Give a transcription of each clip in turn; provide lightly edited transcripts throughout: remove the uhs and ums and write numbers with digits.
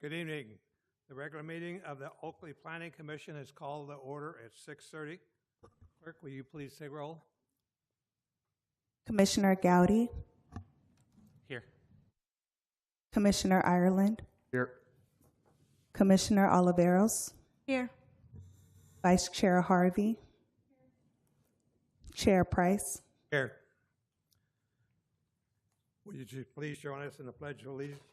Good evening. The regular meeting of the Oakley Planning Commission is called to order at 6:30. Clerk, will you please take roll? Commissioner Gowdy, Here. Commissioner Ireland, Here. Commissioner Oliveros, Here. Vice Chair Harvey, Chair Price. Here. Will you please join us in the Pledge of Allegiance?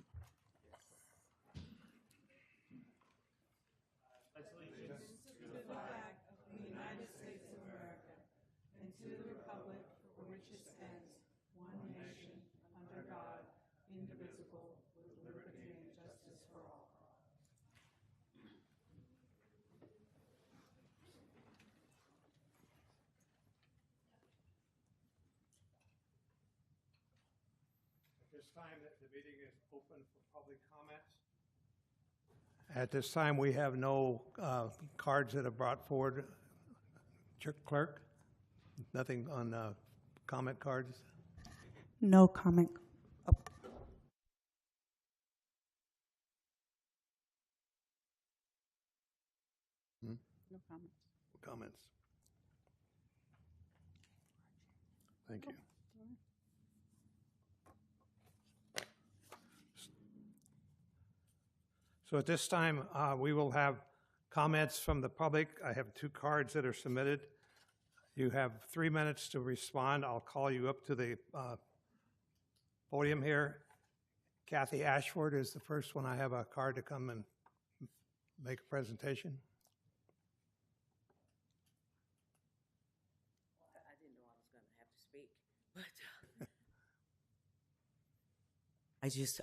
At this time, the meeting is open for public comments. At this time, we have no cards that are brought forward. Clerk, nothing on comment cards? No comment. No comments. Comments? Thank you. So at this time, we will have comments from the public. I have 2 cards that are submitted. You have 3 minutes to respond. I'll call you up to the podium here. Kathy Ashford is the first one. I have a card to come and make a presentation. I didn't know I was going to have to speak, but I just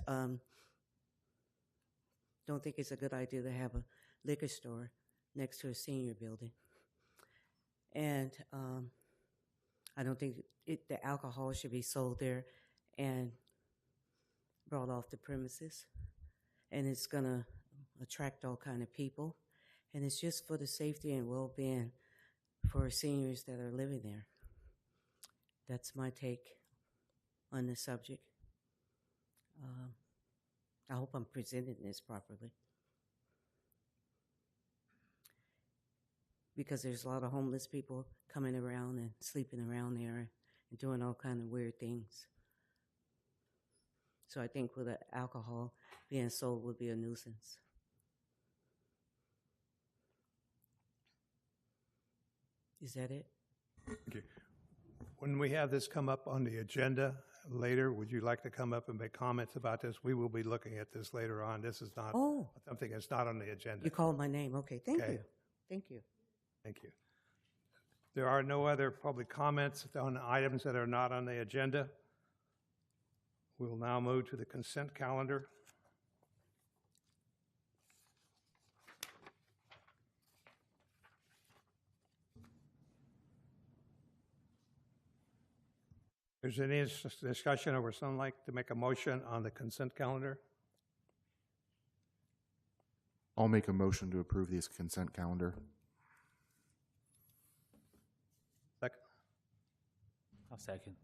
don't think it's a good idea to have a liquor store next to a senior building. And I don't think the alcohol should be sold there and brought off the premises. And it's going to attract all kind of people. And it's just for the safety and well-being for seniors that are living there. That's my take on the subject. I hope I'm presenting this properly. Because there's a lot of homeless people coming around and sleeping around there and doing all kind of weird things. So I think with the alcohol being sold would be a nuisance. Is that it? Okay. When we have this come up on the agenda later, would you like to come up and make comments about this? We will be looking at this later on. This is not something that's not on the agenda. You called my name. Okay, thank you. Thank you. Thank you. There are no other public comments on items that are not on the agenda. We will now move to the consent calendar. Is there any discussion, or would someone like to make a motion on the consent calendar? I'll make a motion to approve this consent calendar. Second. I'll second.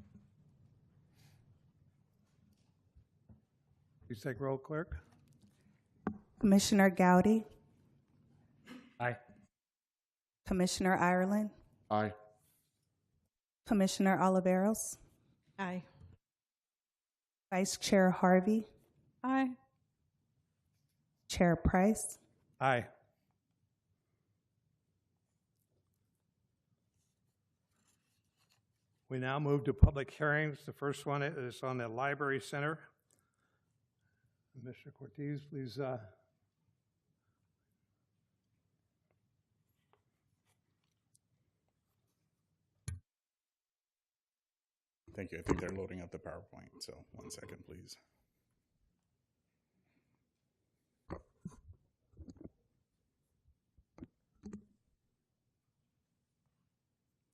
Please take roll, clerk. Commissioner Gowdy, Aye. Commissioner Ireland, Aye. Commissioner Oliveros, Aye. Vice Chair Harvey, Aye. Chair Price. Aye. We now move to public hearings. The first one is on the Library Center. Mr. Cortez, please. Thank you. I think they're loading up the PowerPoint, so 1 second, please.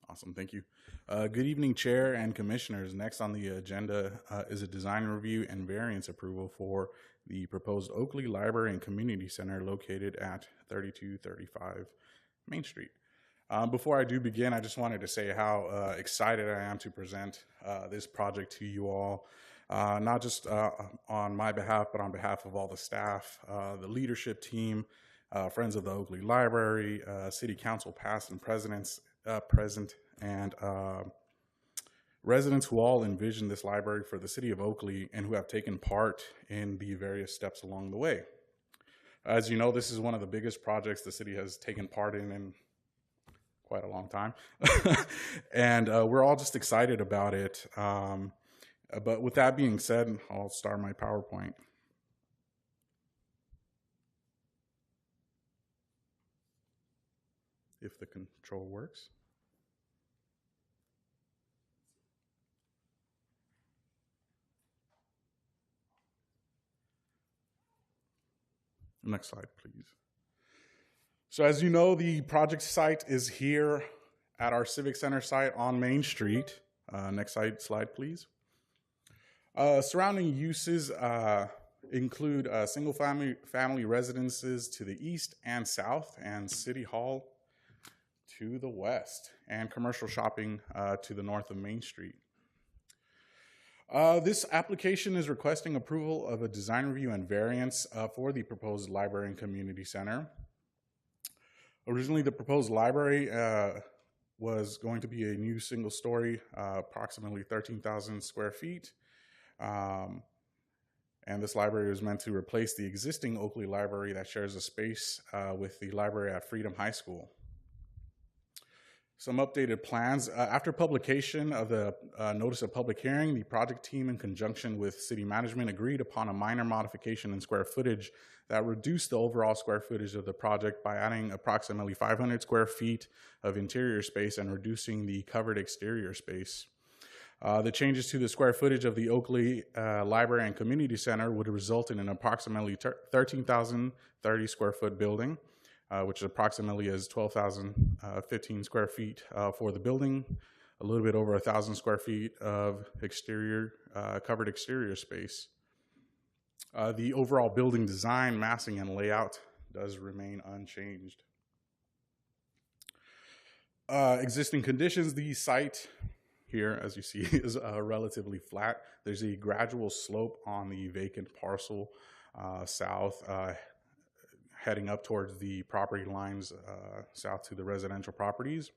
Awesome, thank you. Good evening, Chair and Commissioners. Next on the agenda is a design review and variance approval for the proposed Oakley Library and Community Center located at 3235 Main Street. Before I do begin, I just wanted to say how excited I am to present this project to you all. not just on my behalf, but on behalf of all the staff, the leadership team, Friends of the Oakley Library, City Council past and present, and residents who all envisioned this library for the City of Oakley and who have taken part in the various steps along the way. As you know, this is one of the biggest projects the city has taken part in quite a long time. And we're all just excited about it. But with that being said, I'll start my PowerPoint. If the control works. Next slide, please. So as you know, the project site is here at our Civic Center site on Main Street. Next slide, please. Surrounding uses include single family residences to the east and south, and City Hall to the west, and commercial shopping to the north of Main Street. This application is requesting approval of a design review and variance for the proposed library and community center. Originally, the proposed library was going to be a new single-story, approximately 13,000 square feet. And this library was meant to replace the existing Oakley Library that shares a space with the library at Freedom High School. Some updated plans. After publication of the notice of public hearing, the project team, in conjunction with city management, agreed upon a minor modification in square footage that reduced the overall square footage of the project by adding approximately 500 square feet of interior space and reducing the covered exterior space. The changes to the square footage of the Oakley Library and Community Center would result in an approximately 13,030 square foot building, which is approximately as 12,015 square feet for the building, a little bit over 1,000 square feet of covered exterior space. The overall building design, massing, and layout does remain unchanged. Existing conditions, the site here, as you see, is relatively flat. There's a gradual slope on the vacant parcel south, heading up towards the property lines south to the residential properties.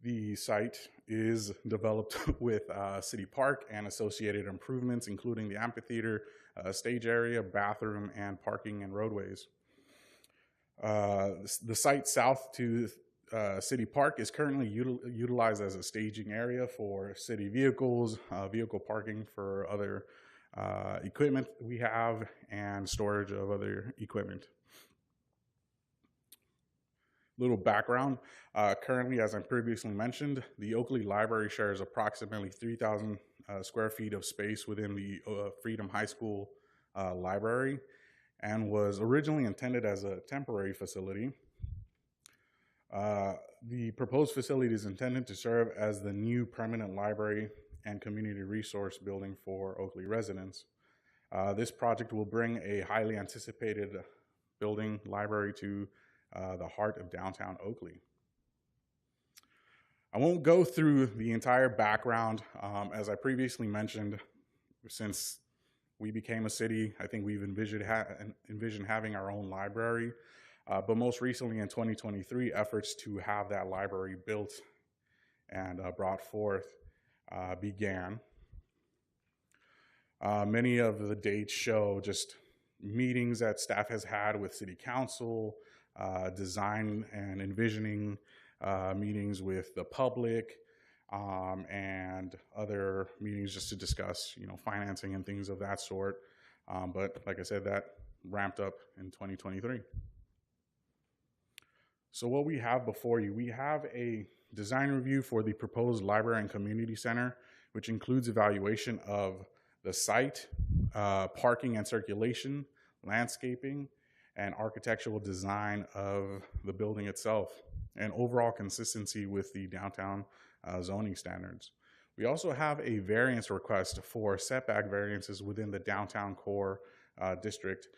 The site is developed with City Park and associated improvements, including the amphitheater, stage area, bathroom, and parking and roadways. The site south to City Park is currently utilized as a staging area for city vehicles, vehicle parking for other equipment we have, and storage of other equipment. Little background. Currently, as I previously mentioned, the Oakley Library shares approximately 3,000 square feet of space within the Freedom High School library, and was originally intended as a temporary facility. The proposed facility is intended to serve as the new permanent library and community resource building for Oakley residents. This project will bring a highly anticipated building library to the heart of downtown Oakley. I won't go through the entire background. As I previously mentioned, since we became a city, I think we've envisioned having our own library. But most recently in 2023, efforts to have that library built and brought forth began. Many of the dates show just meetings that staff has had with City Council, design and envisioning meetings with the public, and other meetings just to discuss, financing and things of that sort. But like I said, that ramped up in 2023. So what we have before you, we have a design review for the proposed library and community center, which includes evaluation of the site, parking and circulation, landscaping, and architectural design of the building itself, and overall consistency with the downtown zoning standards. We also have a variance request for setback variances within the downtown core district,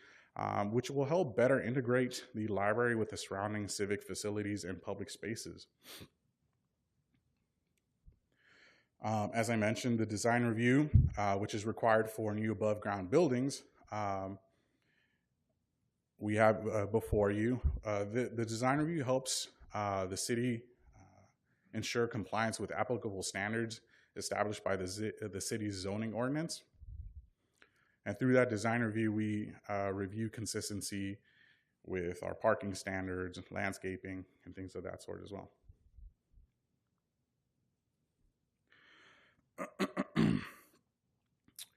which will help better integrate the library with the surrounding civic facilities and public spaces. As I mentioned, the design review, which is required for new above ground buildings, we have before you. The design review helps the city ensure compliance with applicable standards established by the city's zoning ordinance. And through that design review, we review consistency with our parking standards, landscaping, and things of that sort as well.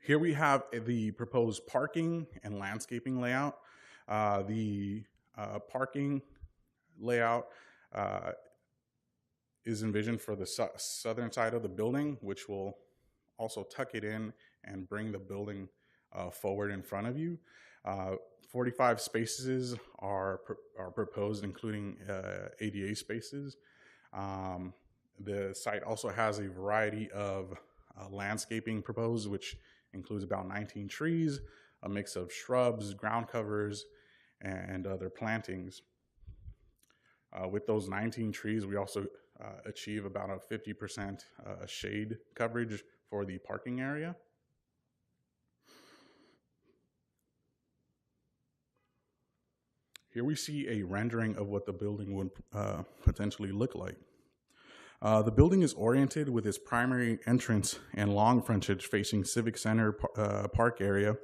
Here we have the proposed parking and landscaping layout. The parking layout is envisioned for the southern side of the building, which will also tuck it in and bring the building forward in front of you. 45 spaces are proposed, including ADA spaces. The site also has a variety of landscaping proposed, which includes about 19 trees, a mix of shrubs, ground covers, and other plantings. With those 19 trees, we also achieve about a 50% shade coverage for the parking area. Here we see a rendering of what the building would potentially look like. The building is oriented with its primary entrance and long frontage facing Civic Center park area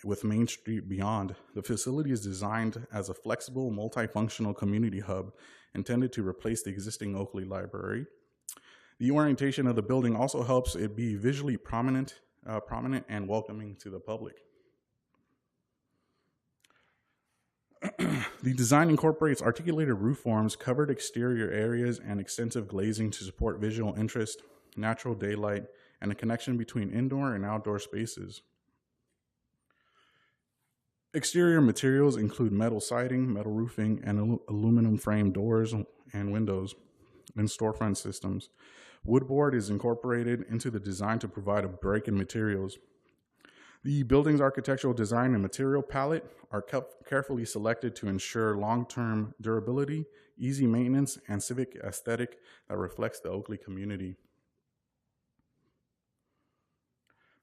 with Main Street beyond. The facility is designed as a flexible, multifunctional community hub intended to replace the existing Oakley Library. The orientation of the building also helps it be visually prominent and welcoming to the public. The design incorporates articulated roof forms, covered exterior areas, and extensive glazing to support visual interest, natural daylight, and a connection between indoor and outdoor spaces. Exterior materials include metal siding, metal roofing, and aluminum frame doors and windows and storefront systems. Woodboard is incorporated into the design to provide a break in materials. The building's architectural design and material palette are carefully selected to ensure long-term durability, easy maintenance, and civic aesthetic that reflects the Oakley community.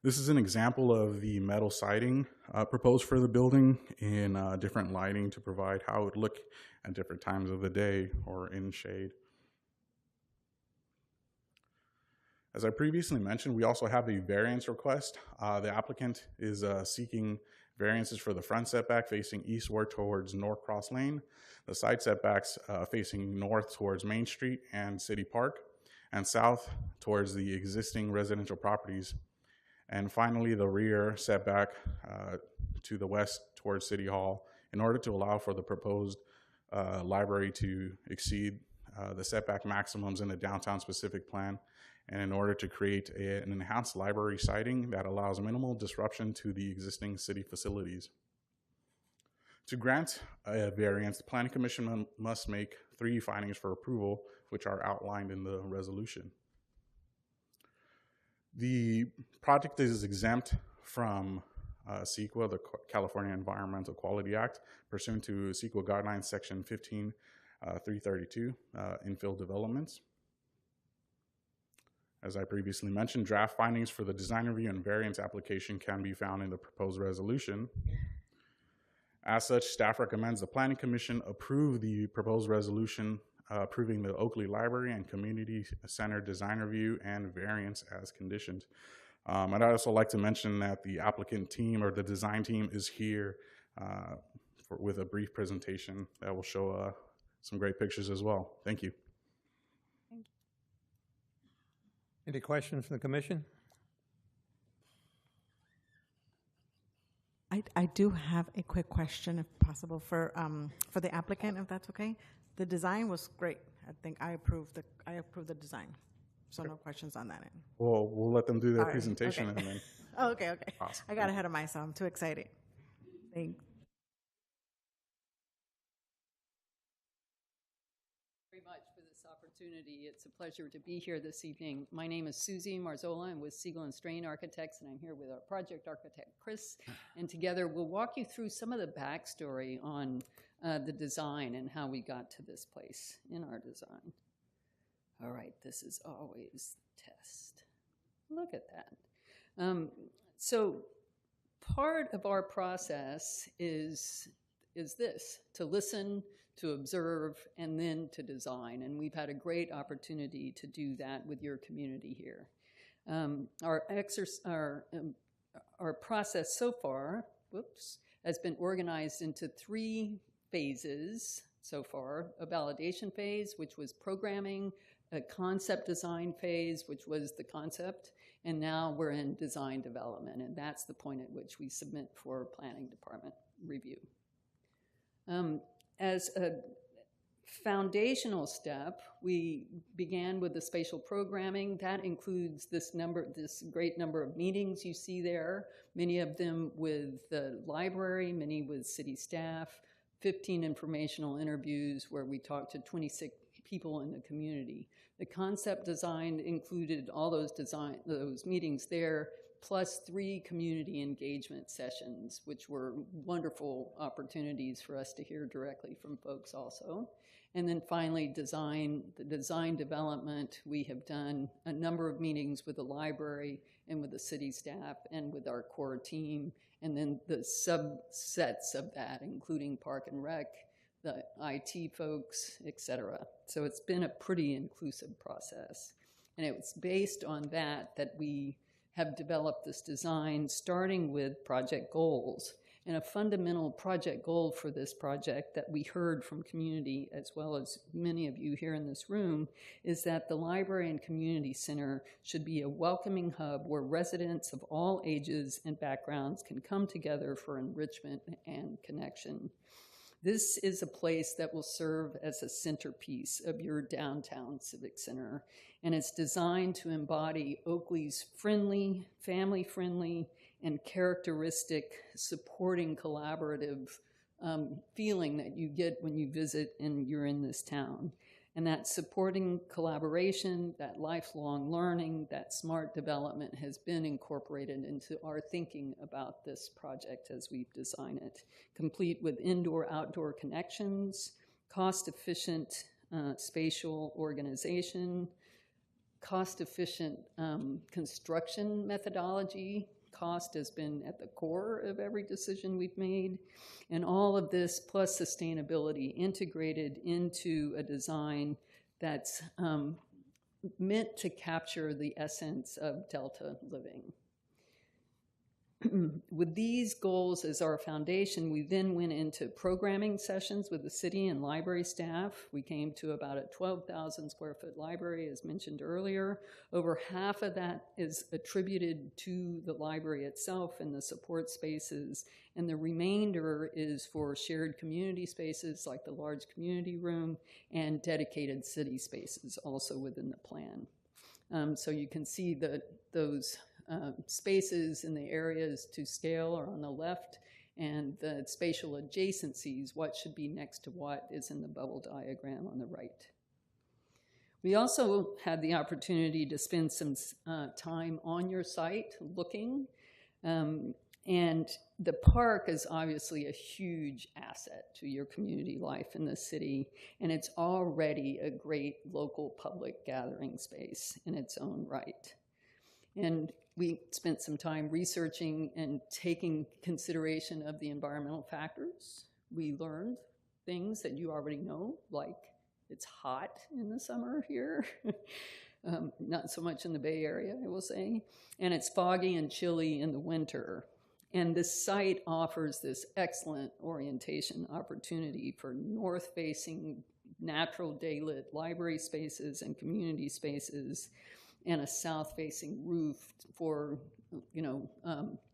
This is an example of the metal siding proposed for the building in different lighting to provide how it would look at different times of the day or in shade. As I previously mentioned, we also have a variance request. The applicant is seeking variances for the front setback facing eastward towards North Cross Lane, the side setbacks facing north towards Main Street and City Park, and south towards the existing residential properties. And finally, the rear setback to the west towards City Hall in order to allow for the proposed library to exceed the setback maximums in the downtown specific plan, and in order to create an enhanced library siting that allows minimal disruption to the existing city facilities. To grant a variance, the Planning Commission must make 3 findings for approval, which are outlined in the resolution. The project is exempt from CEQA, the California Environmental Quality Act, pursuant to CEQA Guidelines Section 15.332, infill developments. As I previously mentioned, draft findings for the design review and variance application can be found in the proposed resolution. As such, staff recommends the Planning Commission approve the proposed resolution approving the Oakley Library and Community Center design review and variance as conditioned. I'd also like to mention that the applicant team or the design team is here with a brief presentation that will show some great pictures as well. Thank you. Any questions from the commission? I do have a quick question, if possible, for the applicant, if that's okay. The design was great. I think I approve the design. So no questions on that end. Well, we'll let them do their All right, presentation okay. and then. Oh, okay. Awesome. I got ahead of myself. I'm too excited. Thanks. Very much for this opportunity. It's a pleasure to be here this evening. My name is Susie Marzola. I'm with Siegel and Strain Architects, and I'm here with our project architect, Chris. And together we'll walk you through some of the backstory on the design and how we got to this place in our design. All right, this is always test. Look at that. So part of our process is this, to listen, to observe, and then to design. And we've had a great opportunity to do that with your community here. Our process so far, has been organized into 3 phases so far: a validation phase, which was programming, a concept design phase, which was the concept, and now we're in design development, and that's the point at which we submit for planning department review. As a foundational step, we began with the spatial programming. That includes this great number of meetings you see there, many of them with the library, many with city staff, 15 informational interviews where we talked to 26 people in the community. The concept design included all those meetings there, plus 3 community engagement sessions, which were wonderful opportunities for us to hear directly from folks also. And then finally, the design development. We have done a number of meetings with the library and with the city staff and with our core team, and then the subsets of that, including Park and Rec, the IT folks, et cetera. So it's been a pretty inclusive process. And it was based on that we have developed this design, starting with project goals. And a fundamental project goal for this project that we heard from community, as well as many of you here in this room, is that the library and community center should be a welcoming hub where residents of all ages and backgrounds can come together for enrichment and connection. This is a place that will serve as a centerpiece of your downtown civic center, and it's designed to embody Oakley's friendly, family-friendly, and characteristic supporting collaborative feeling that you get when you visit and you're in this town. And that supporting collaboration, that lifelong learning, that smart development has been incorporated into our thinking about this project as we've designed it, complete with indoor-outdoor connections, cost-efficient spatial organization, cost-efficient construction methodology. Cost has been at the core of every decision we've made. And all of this plus sustainability integrated into a design that's meant to capture the essence of Delta living. With these goals as our foundation, we then went into programming sessions with the city and library staff. We came to about a 12,000 square foot library, as mentioned earlier. Over half of that is attributed to the library itself and the support spaces, and the remainder is for shared community spaces like the large community room and dedicated city spaces also within the plan. So you can see that those spaces in the areas to scale are on the left, and the spatial adjacencies, what should be next to what, is in the bubble diagram on the right. We also had the opportunity to spend some time on your site looking, and the park is obviously a huge asset to your community life in the city, and it's already a great local public gathering space in its own right. And we spent some time researching and taking consideration of the environmental factors. We learned things that you already know, like it's hot in the summer here, not so much in the Bay Area, I will say, and it's foggy and chilly in the winter. And this site offers this excellent orientation opportunity for north-facing, natural daylit library spaces and community spaces, and a south-facing roof for,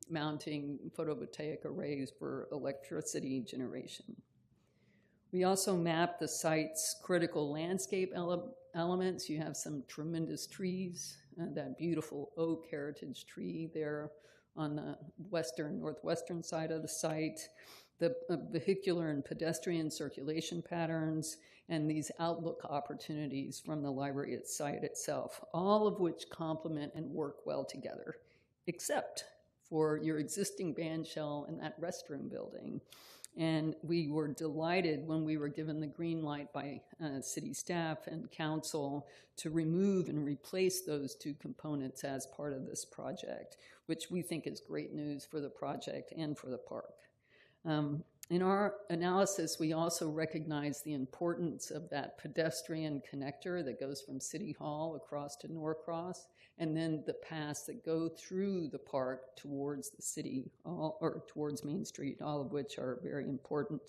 mounting photovoltaic arrays for electricity generation. We also mapped the site's critical landscape elements. You have some tremendous trees, that beautiful oak heritage tree there on the northwestern side of the site, the vehicular and pedestrian circulation patterns, and these outlook opportunities from the library site itself, all of which complement and work well together, except for your existing band shell in that restroom building, And we were delighted when we were given the green light by city staff and council to remove and replace those two components as part of this project, which we think is great news for the project and for the park. In our analysis, we also recognize the importance of that pedestrian connector that goes from City Hall across to Norcross, and then the paths that go through the park towards the city, or towards Main Street, all of which are very important.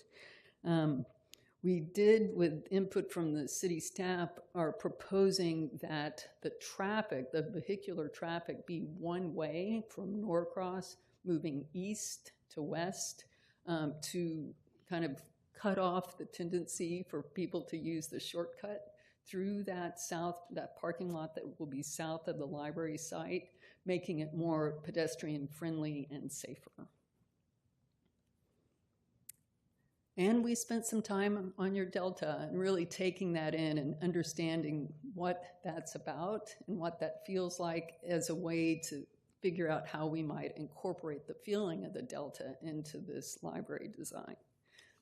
We did, with input from the city staff, are proposing that the traffic, the vehicular traffic, be one way from Norcross, moving east to west, to kind of cut off the tendency for people to use the shortcut through that parking lot that will be south of the library site, making it more pedestrian friendly and safer. And we spent some time on your Delta and really taking that in and understanding what that's about and what that feels like as a way to figure out how we might incorporate the feeling of the Delta into this library design,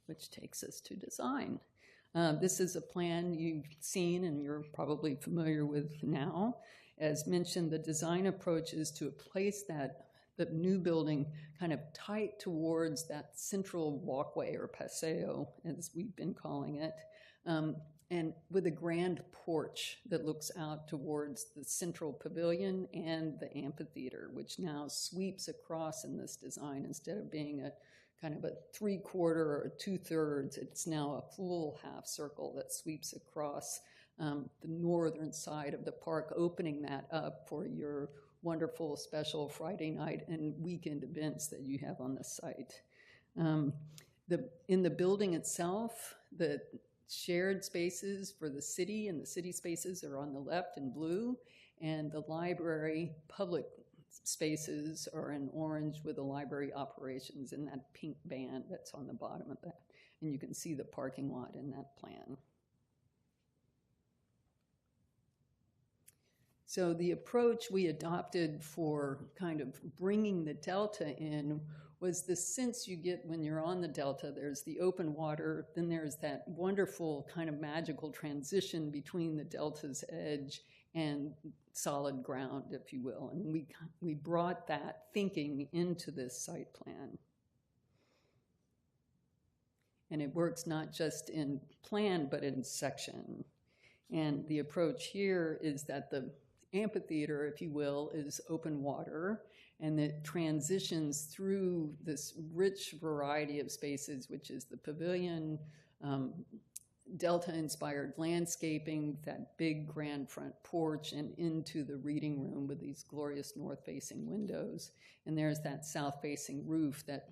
which takes us to design. This is a plan you've seen and you're probably familiar with now. As mentioned, the design approach is to place the new building kind of tight towards that central walkway or paseo, as we've been calling it, and with a grand porch that looks out towards the central pavilion and the amphitheater, which now sweeps across in this design. Instead of being a kind of a 3/4 or 2/3, it's now a full half circle that sweeps across the northern side of the park, opening that up for your wonderful special Friday night and weekend events that you have on the site. In the building itself, the shared spaces for the city and the city spaces are on the left in blue, and the library public spaces are in orange with the library operations in that pink band that's on the bottom of that. And you can see the parking lot in that plan. So the approach we adopted for kind of bringing the Delta in was the sense you get when you're on the Delta. There's the open water, then there's that wonderful kind of magical transition between the Delta's edge and solid ground, if you will. And we brought that thinking into this site plan. And it works not just in plan, but in section. And the approach here is that the amphitheater, if you will, is open water, and it transitions through this rich variety of spaces, which is the pavilion, Delta-inspired landscaping, that big grand front porch, and into the reading room with these glorious north-facing windows. And there's that south-facing roof that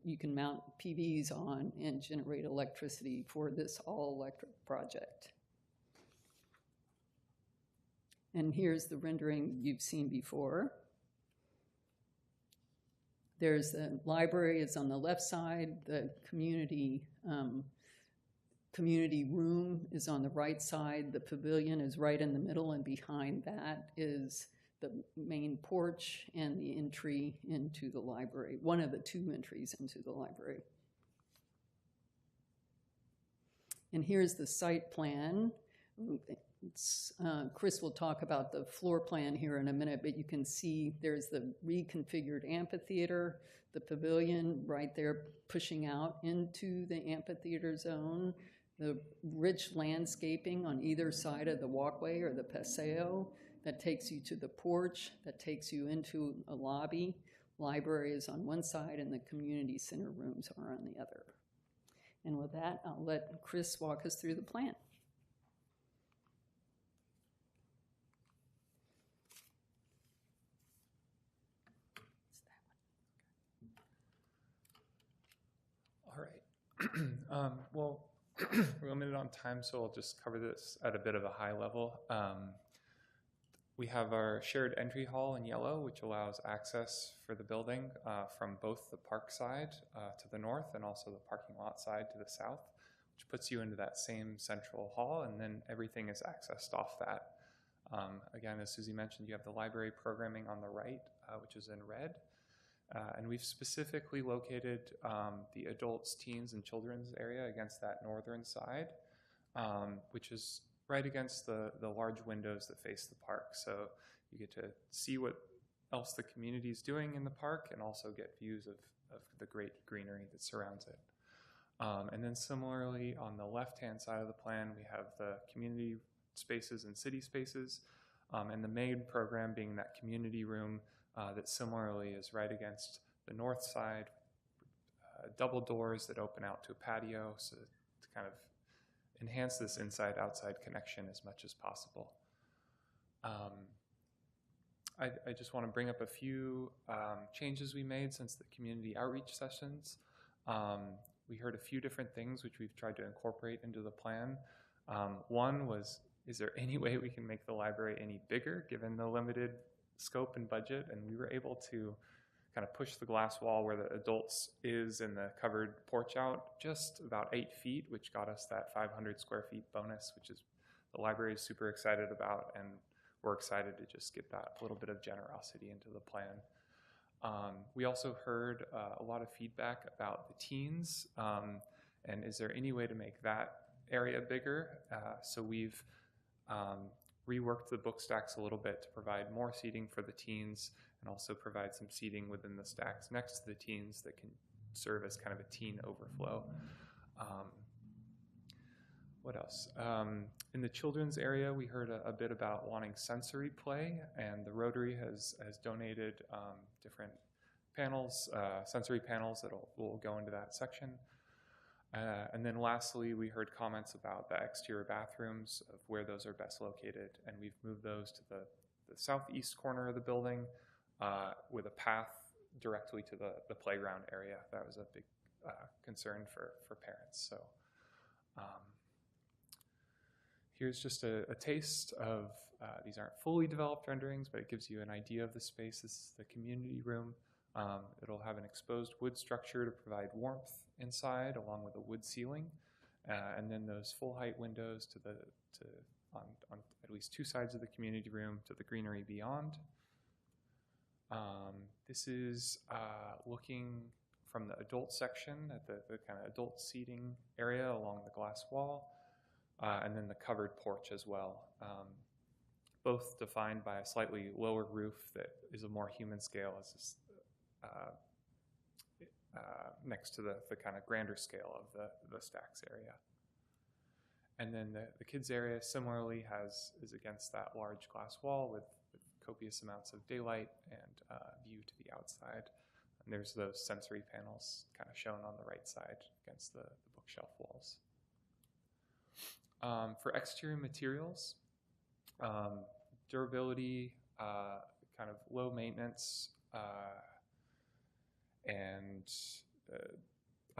you can mount PVs on and generate electricity for this all-electric project. And here's the rendering you've seen before. There's the library is on the left side, the community room is on the right side, the pavilion is right in the middle, and behind that is the main porch and the entry into the library, one of the two entries into the library. And here's the site plan. Chris will talk about the floor plan here in a minute, but you can see there's the reconfigured amphitheater, the pavilion right there pushing out into the amphitheater zone, the rich landscaping on either side of the walkway or the paseo that takes you to the porch, that takes you into a lobby. Library is on one side and the community center rooms are on the other. And with that, I'll let Chris walk us through the plan. All right. Well, we're limited on time, so I'll just cover this at a bit of a high level. We have our shared entry hall in yellow, which allows access for the building from both the park side to the north and also the parking lot side to the south, which puts you into that same central hall, and then everything is accessed off that. Again, as Susie mentioned, you have the library programming on the right, which is in red. And we've specifically located the adults, teens, and children's area against that northern side, which is right against the large windows that face the park. So you get to see what else the community is doing in the park and also get views of the great greenery that surrounds it. And then similarly, on the left-hand side of the plan, we have the community spaces and city spaces, and the main program being that community room that similarly is right against the north side, double doors that open out to a patio, so to kind of enhance this inside-outside connection as much as possible. I just want to bring up a few changes we made since the community outreach sessions. We heard a few different things which we've tried to incorporate into the plan. One was, is there any way we can make the library any bigger given the limited scope and budget? And we were able to kind of push the glass wall where the adults is and the covered porch out just about 8 feet, which got us that 500 square feet bonus, which is the library is super excited about, and we're excited to just get that little bit of generosity into the plan. We also heard a lot of feedback about the teens, and is there any way to make that area bigger? So we've reworked the book stacks a little bit to provide more seating for the teens and also provide some seating within the stacks next to the teens that can serve as kind of a teen overflow. What else? In the children's area, we heard a bit about wanting sensory play, and the Rotary has donated different panels, sensory panels that will go into that section. And then lastly, we heard comments about the exterior bathrooms, of where those are best located, and we've moved those to the southeast corner of the building with a path directly to the playground area. That was a big concern for parents. So here's just a taste of, these aren't fully developed renderings, but it gives you an idea of the space. This is the community room. It'll have an exposed wood structure to provide warmth inside, along with a wood ceiling, and then those full height windows on at least 2 sides of the community room to the greenery beyond. This is looking from the adult section at the kind of adult seating area along the glass wall, and then the covered porch as well. Both defined by a slightly lower roof that is a more human scale as this, next to the kind of grander scale of the stacks area. And then the kids area similarly is against that large glass wall with copious amounts of daylight and view to the outside. And there's those sensory panels kind of shown on the right side against the bookshelf walls. For exterior materials, durability, kind of low maintenance, and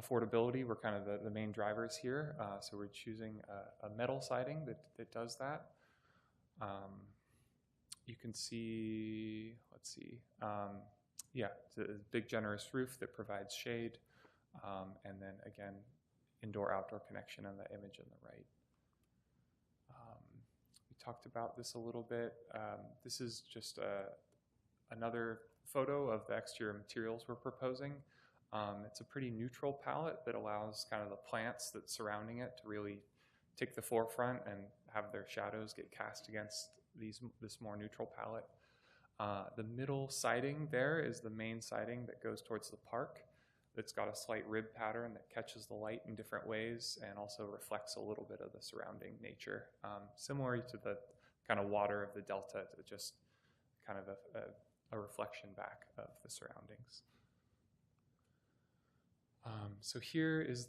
affordability were kind of the main drivers here. So we're choosing a metal siding that does that. You can see, let's see, yeah, it's a big generous roof that provides shade, and then again, indoor-outdoor connection on the image on the right. We talked about this a little bit. This is just another photo of the exterior materials we're proposing. It's a pretty neutral palette that allows kind of the plants that's surrounding it to really take the forefront and have their shadows get cast against this more neutral palette. The middle siding there is the main siding that goes towards the park. It's got a slight rib pattern that catches the light in different ways and also reflects a little bit of the surrounding nature, similar to the kind of water of the delta, to just kind of a reflection back of the surroundings. So here is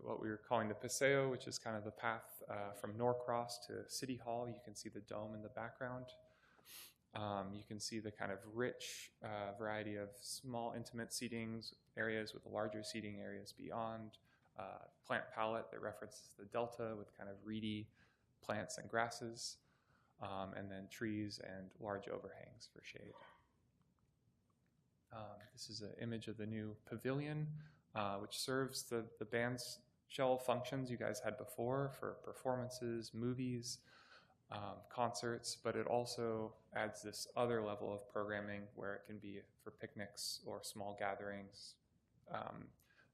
what we were calling the Paseo, which is kind of the path from Norcross to City Hall. You can see the dome in the background. You can see the kind of rich variety of small, intimate seatings areas with larger seating areas beyond. Plant palette that references the delta with kind of reedy plants and grasses, and then trees and large overhangs for shade. This is an image of the new pavilion, which serves the band's shell functions you guys had before for performances, movies, concerts, but it also adds this other level of programming where it can be for picnics or small gatherings,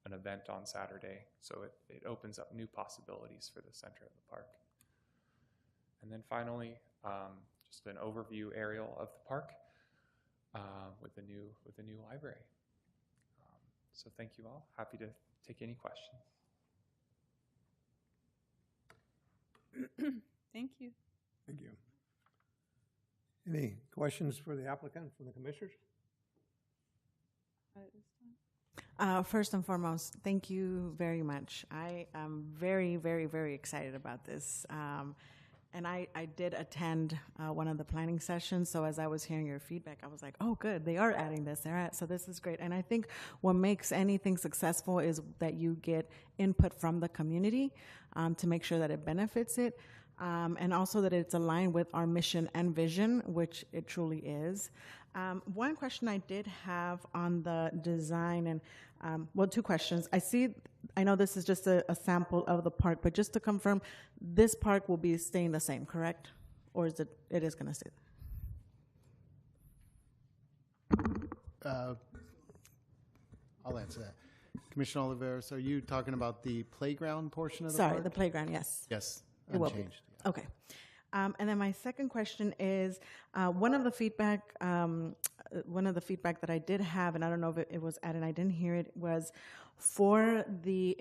an event on Saturday. So it opens up new possibilities for the center of the park. And then finally, just an overview aerial of the park with the new library. So thank you all. Happy to take any questions. Thank you. Thank you. Any questions for the applicant from the commissioners? First and foremost, thank you very much. I am very, very, very excited about this. And I did attend one of the planning sessions, so as I was hearing your feedback, I was like, oh, good, they are adding this. So this is great. And I think what makes anything successful is that you get input from the community to make sure that it benefits it, and also that it's aligned with our mission and vision, which it truly is. One question I did have on the design, and well, two questions. I know this is just a sample of the park, but just to confirm, this park will be staying the same, correct? Or is it is going to stay? I'll answer that. Commissioner Oliveros, are you talking about the playground portion of the Sorry, park? the playground, yes. Yes, It will be. unchanged. Yeah. Okay. And then my second question is, one of the feedback that I did have, and I don't know if it was added, I didn't hear it, was for the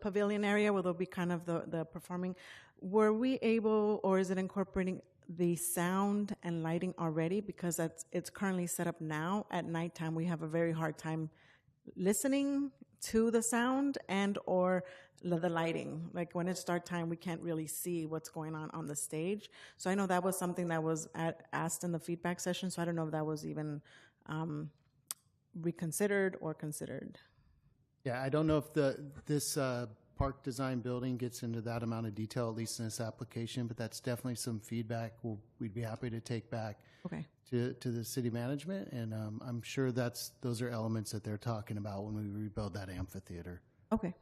pavilion area where there'll be kind of the performing, were we able, or is it incorporating the sound and lighting already? Because it's currently set up now. At nighttime, we have a very hard time listening to the sound and or the lighting. Like when it's start time, we can't really see what's going on the stage. So I know that was something that was asked in the feedback session. So I don't know if that was even reconsidered or considered. Yeah, I don't know if this park design building gets into that amount of detail, at least in this application, but that's definitely some feedback we'd be happy to take back Okay. to the city management, and I'm sure those are elements that they're talking about when we rebuild that amphitheater. Okay.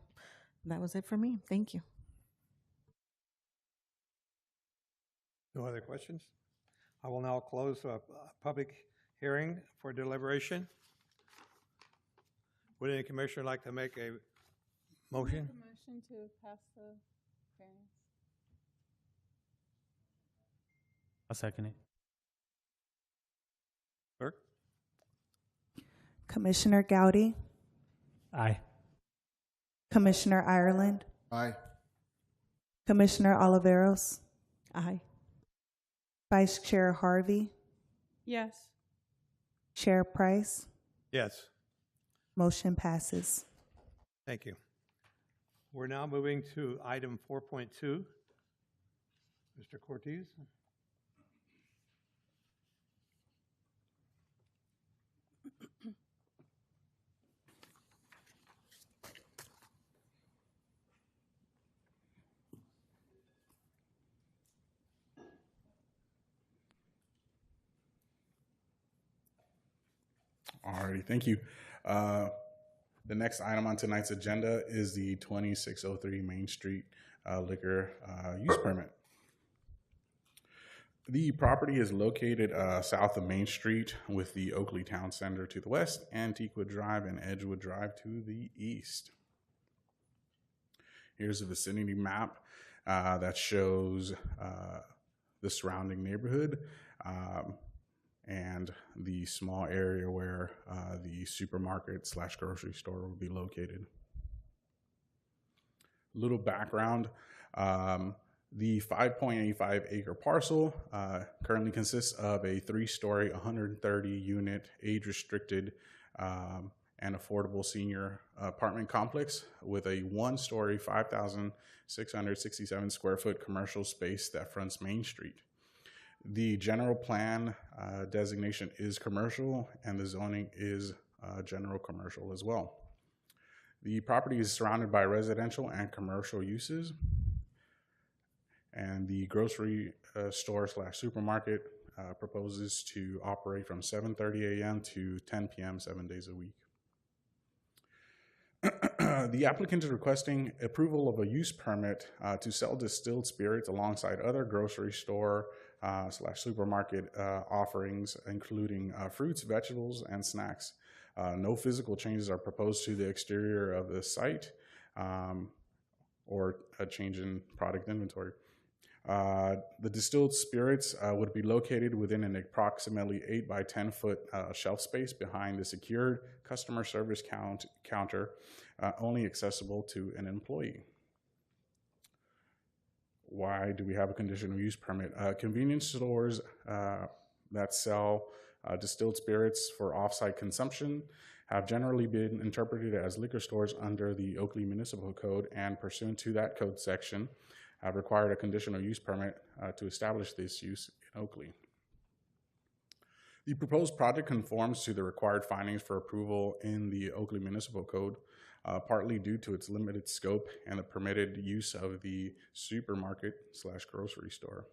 That was it for me. Thank you. No other questions? I will now close a public hearing for deliberation. Would any commissioner like to make a motion? Motion to pass the variance. I'll second it. Clerk? Commissioner Gowdy, Aye. Commissioner Ireland, Aye. Commissioner Oliveros, Aye. Vice Chair Harvey, Yes. Chair Price. Yes. Motion passes. Thank you. We're now moving to item 4.2. Mr. Cortez? Alrighty, thank you. The next item on tonight's agenda is the 2603 Main Street liquor use permit. The property is located south of Main Street with the Oakley Town Center to the west, Antiqua Drive and Edgewood Drive to the east. Here's a vicinity map that shows the surrounding neighborhood and the small area where the supermarket / grocery store will be located. Little background. The 5.85 acre parcel currently consists of a 3-story, 130-unit, age-restricted and affordable senior apartment complex with a 1-story, 5,667 square foot commercial space that fronts Main Street. The general plan designation is commercial, and the zoning is general commercial as well. The property is surrounded by residential and commercial uses, and the grocery store / supermarket proposes to operate from 7:30 a.m. to 10 p.m. 7 days a week. The applicant is requesting approval of a use permit to sell distilled spirits alongside other grocery store slash supermarket offerings, including fruits, vegetables, and snacks. No physical changes are proposed to the exterior of the site or a change in product inventory. The distilled spirits would be located within an approximately 8 by 10 foot shelf space behind the secured customer service counter, only accessible to an employee. Why do we have a conditional use permit? Convenience stores that sell distilled spirits for off-site consumption have generally been interpreted as liquor stores under the Oakley Municipal Code, and pursuant to that code section, have required a conditional use permit to establish this use in Oakley. The proposed project conforms to the required findings for approval in the Oakley Municipal Code, partly due to its limited scope and the permitted use of the supermarket slash grocery store.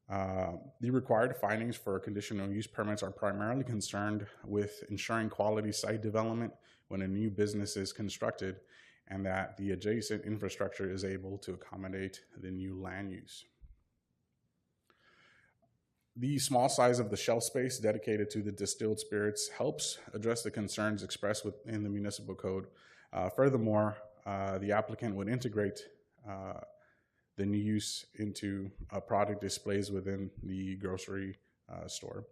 The required findings for conditional use permits are primarily concerned with ensuring quality site development when a new business is constructed, and that the adjacent infrastructure is able to accommodate the new land use. The small size of the shelf space dedicated to the distilled spirits helps address the concerns expressed within the municipal code. Furthermore, the applicant would integrate the new use into product displays within the grocery store,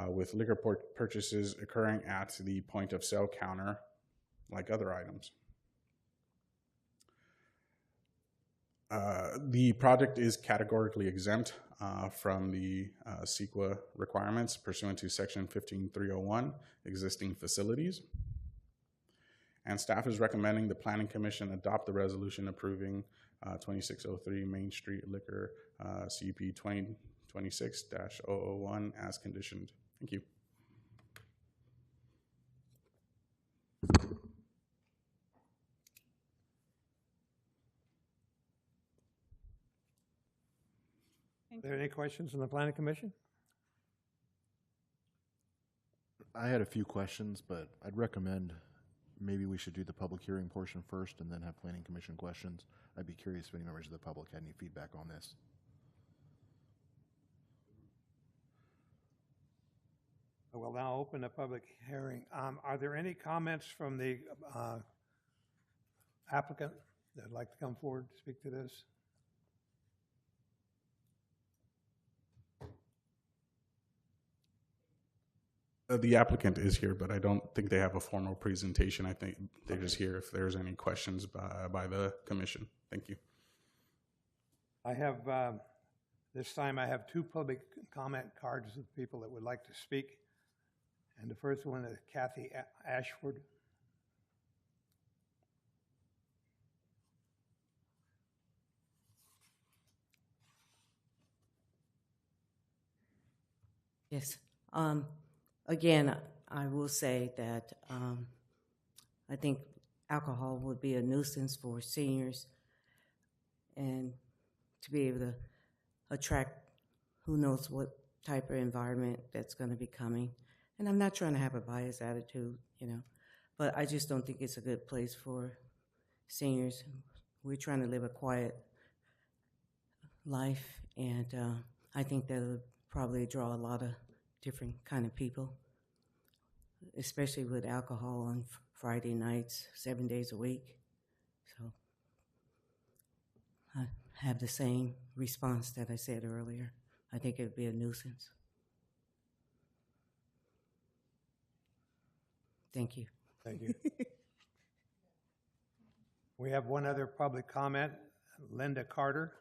with liquor purchases occurring at the point of sale counter like other items. The project is categorically exempt from the CEQA requirements pursuant to Section 15301, existing facilities. And staff is recommending the Planning Commission adopt the resolution approving 2603 Main Street Liquor CUP 2026-001 as conditioned. Thank you. Are there any questions from the Planning Commission? I had a few questions, but I'd recommend maybe we should do the public hearing portion first and then have Planning Commission questions. I'd be curious if any members of the public had any feedback on this. I will now open a public hearing. Are there any comments from the applicant that'd like to come forward to speak to this? The applicant is here, but I don't think they have a formal presentation. I think they're just here if there's any questions by the commission. Thank you. I have, this time I have 2 public comment cards of people that would like to speak. And the first one is Kathy Ashford. Yes. Again, I will say that I think alcohol would be a nuisance for seniors, and to be able to attract who knows what type of environment that's going to be coming. And I'm not trying to have a biased attitude, you know, but I just don't think it's a good place for seniors. We're trying to live a quiet life, and I think that'll probably draw a lot of different kind of people, especially with alcohol on Friday nights, 7 days a week. So I have the same response that I said earlier. I think it would be a nuisance. Thank you. Thank you. We have one other public comment, Linda Carter.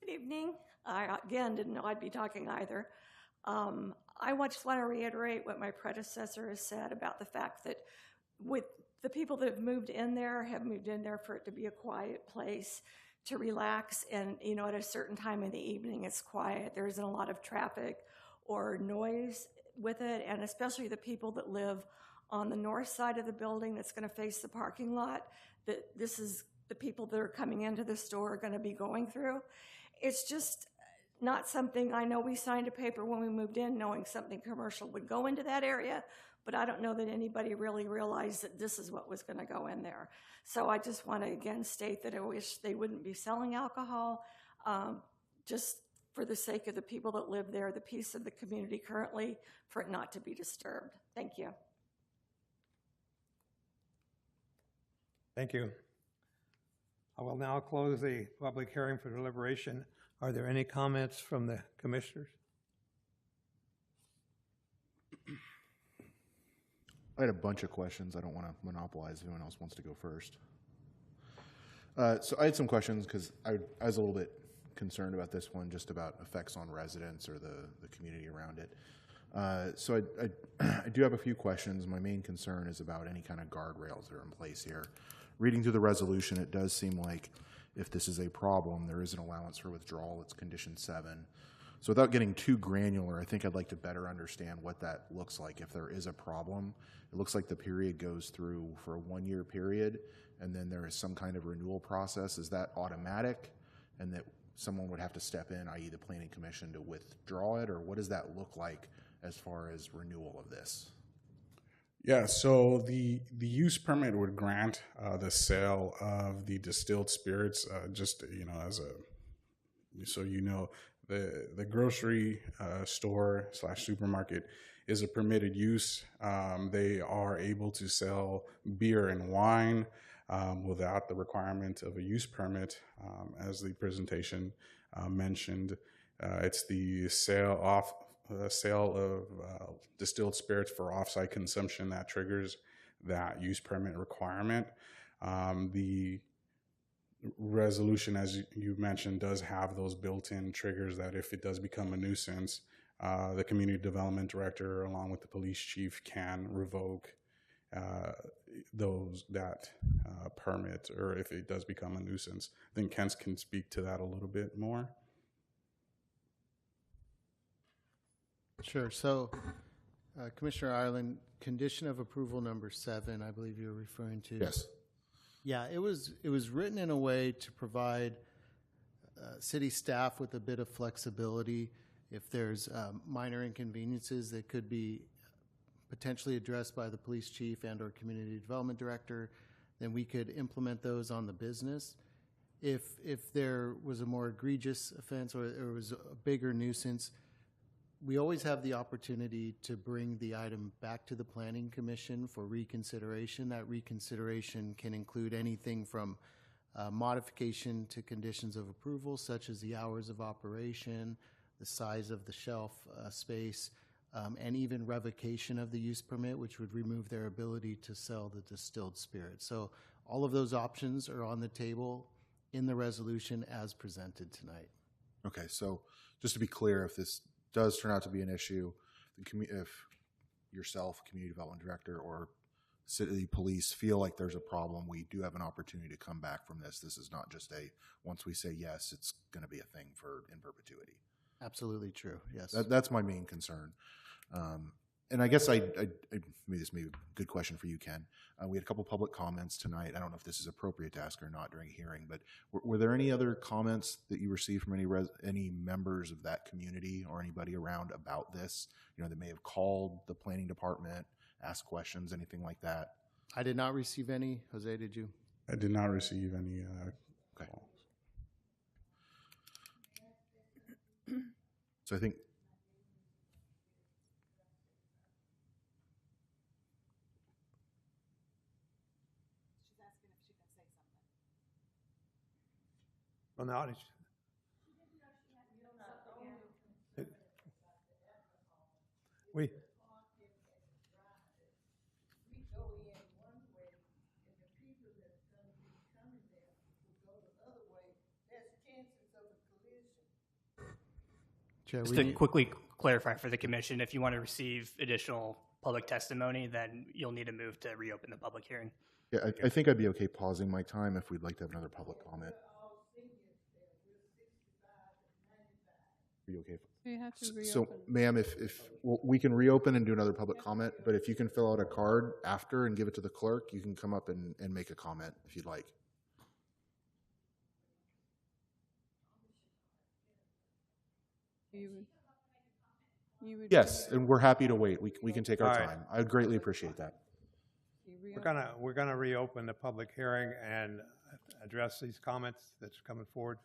Good evening. I, again, didn't know I'd be talking either. I just want to reiterate what my predecessor has said about the fact that with the people that have moved in there for it to be a quiet place to relax, and you know, at a certain time in the evening it's quiet. There isn't a lot of traffic or noise with it, and especially the people that live on the north side of the building that's going to face the parking lot, that this is the people that are coming into the store are going to be going through. It's just not something, I know we signed a paper when we moved in knowing something commercial would go into that area, but I don't know that anybody really realized that this is what was going to go in there. So I just want to again state that I wish they wouldn't be selling alcohol, just for the sake of the people that live there, the peace of the community currently, for it not to be disturbed. Thank you. Thank you. I will now close the public hearing for deliberation. Are there any comments from the commissioners? I had a bunch of questions. I don't want to monopolize if anyone else wants to go first. So I had some questions because I was a little bit concerned about this one, just about effects on residents or the community around it. So I do have a few questions. My main concern is about any kind of guardrails that are in place here. Reading through the resolution, it does seem like if this is a problem, there is an allowance for withdrawal. It's condition 7. So without getting too granular, I think I'd like to better understand what that looks like. If there is a problem, it looks like the period goes through for a 1-year period, and then there is some kind of renewal process. Is that automatic, and that someone would have to step in, i.e. the Planning Commission, to withdraw it, or what does that look like as far as renewal of this? Yeah, so the use permit would grant the sale of the distilled spirits, just, as so the grocery store / supermarket is a permitted use. They are able to sell beer and wine without the requirement of a use permit, as the presentation mentioned. It's the sale of distilled spirits for off-site consumption that triggers that use permit requirement. The resolution, as you mentioned, does have those built-in triggers that if it does become a nuisance, the community development director, along with the police chief, can revoke that permit, or if it does become a nuisance. I think Kent can speak to that a little bit more. Sure. So, Commissioner Ireland, condition of approval number 7, I believe you're referring to. Yes. Yeah, it was written in a way to provide city staff with a bit of flexibility. If there's minor inconveniences that could be potentially addressed by the police chief and or community development director, then we could implement those on the business. If there was a more egregious offense or there was a bigger nuisance, we always have the opportunity to bring the item back to the Planning Commission for reconsideration. That reconsideration can include anything from modification to conditions of approval, such as the hours of operation, the size of the shelf space, and even revocation of the use permit, which would remove their ability to sell the distilled spirit. So all of those options are on the table in the resolution as presented tonight. Okay, so just to be clear, if this does turn out to be an issue, if yourself, community development director, or city police feel like there's a problem, we do have an opportunity to come back from this. This is not just once we say yes, it's going to be a thing in perpetuity. Absolutely true, yes. That's my main concern. And I guess this may be a good question for you, Ken. We had a couple public comments tonight. I don't know if this is appropriate to ask or not during a hearing, but were there any other comments that you received from any members of that community or anybody around about this? That may have called the planning department, asked questions, anything like that? I did not receive any. Jose, did you? I did not receive any Okay. calls. So I think Well, now, we, Chair, Just to quickly clarify for the commission, if you want to receive additional public testimony, then you'll need to move to reopen the public hearing. Yeah, I think I'd be okay pausing my time if we'd like to have another public comment. Are you okay? So you have to reopen. So, ma'am, if we can reopen and do another public comment, but if you can fill out a card after and give it to the clerk, you can come up and make a comment if you'd like. You would. Yes, and we're happy to wait. We can take our All right. time. I greatly appreciate that. We're gonna reopen the public hearing and address these comments that's coming forward.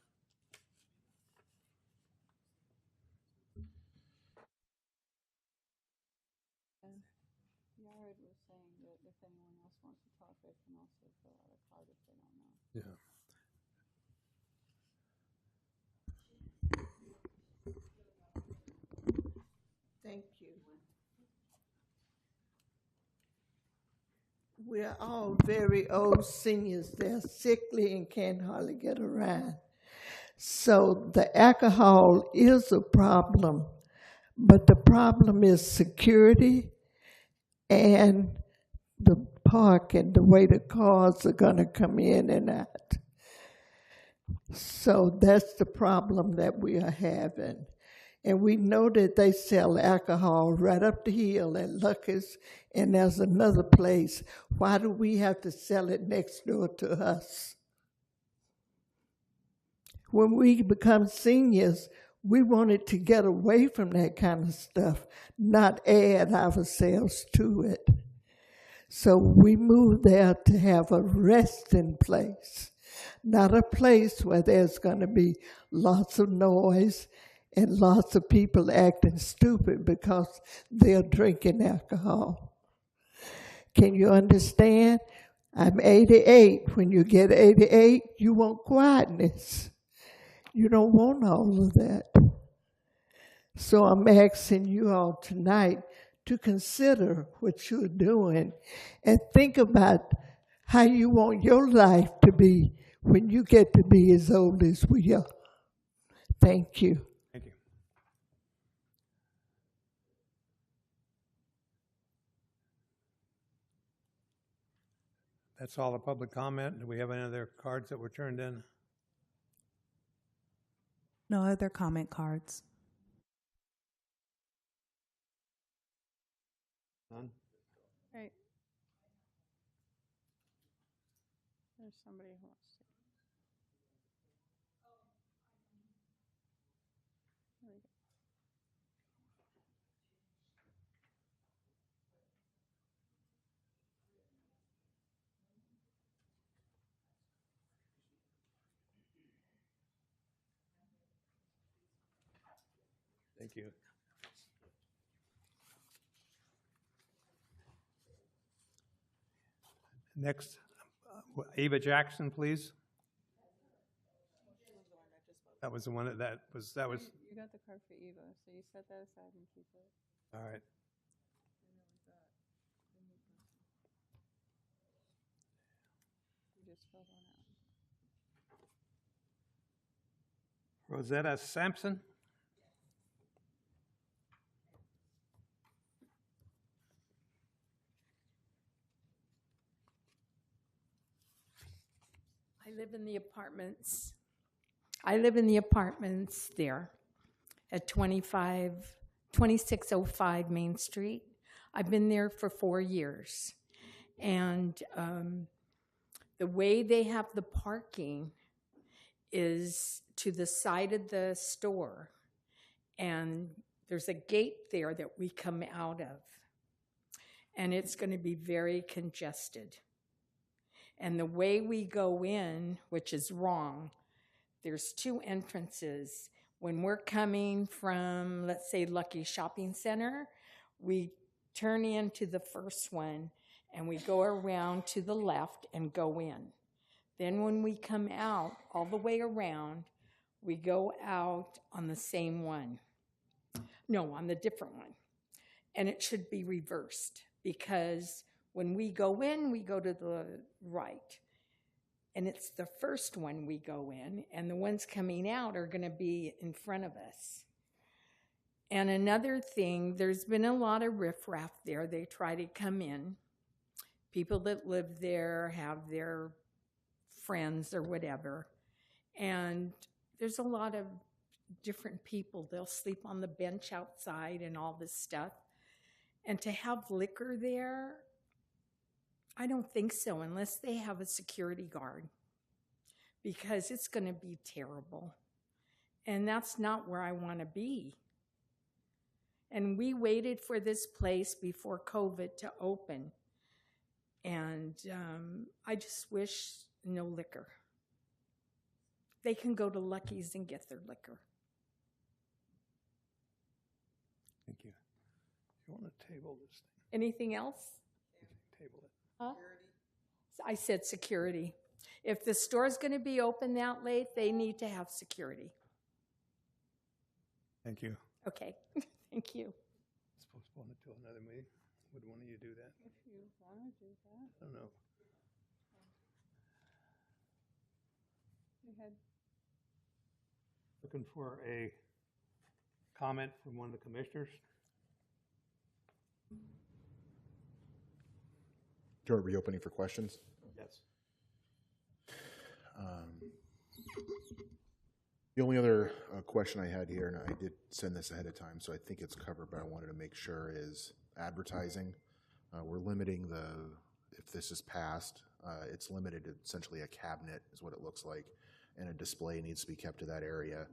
Jared was saying that if anyone else wants to talk, they can also fill out a card if they don't know. Yeah. Thank you. We're all very old seniors. They're sickly and can't hardly get around. So the alcohol is a problem, but the problem is security and the park and the way the cars are going to come in and out. So that's the problem that we are having. And we know that they sell alcohol right up the hill at Lucky's, and there's another place. Why do we have to sell it next door to us? When we become seniors, we wanted to get away from that kind of stuff, not add ourselves to it. So we moved there to have a resting place, not a place where there's going to be lots of noise and lots of people acting stupid because they're drinking alcohol. Can you understand? I'm 88. When you get 88, you want quietness. You don't want all of that. So I'm asking you all tonight to consider what you're doing and think about how you want your life to be when you get to be as old as we are. Thank you. Thank you. That's all the public comment. Do we have any other cards that were turned in? No other comment cards. None? Right. There's somebody who wants to. There we go. Thank you. Next, Ava Jackson, please. That was the one that was. You got the card for Eva, so you set that aside and keep it. All right. You just filled one out. Rosetta Sampson. I live in the apartments. I live in the apartments there at 2605 Main Street. I've been there for 4 years. And the way they have the parking is to the side of the store. And there's a gate there that we come out of. And it's going to be very congested. And the way we go in, which is wrong, there's 2 entrances. When we're coming from, let's say, Lucky Shopping Center, we turn into the first one and we go around to the left and go in. Then when we come out all the way around, we go out on the same one. No, on the different one. And it should be reversed because when we go in, we go to the right. And it's the first one we go in, and the ones coming out are going to be in front of us. And another thing, there's been a lot of riffraff there. They try to come in. People that live there have their friends or whatever. And there's a lot of different people. They'll sleep on the bench outside and all this stuff. And to have liquor there, I don't think so, unless they have a security guard, because it's going to be terrible. And that's not where I want to be. And we waited for this place before COVID to open. And I just wish no liquor. They can go to Lucky's and get their liquor. Thank you. You want to table this thing? Anything else? Table it. Huh? I said security. If the store's going to be open that late, they need to have security. Thank you. Okay, thank you. Let's postpone it to another meeting. Would one of you do that? If you want to do that, I don't know. go ahead. Looking for a comment from one of the commissioners. Are we opening for questions? Yes. The only other question I had here, and I did send this ahead of time, so I think it's covered, but I wanted to make sure, is advertising. We're limiting if this is passed, it's limited to essentially a cabinet is what it looks like, and a display needs to be kept to that area.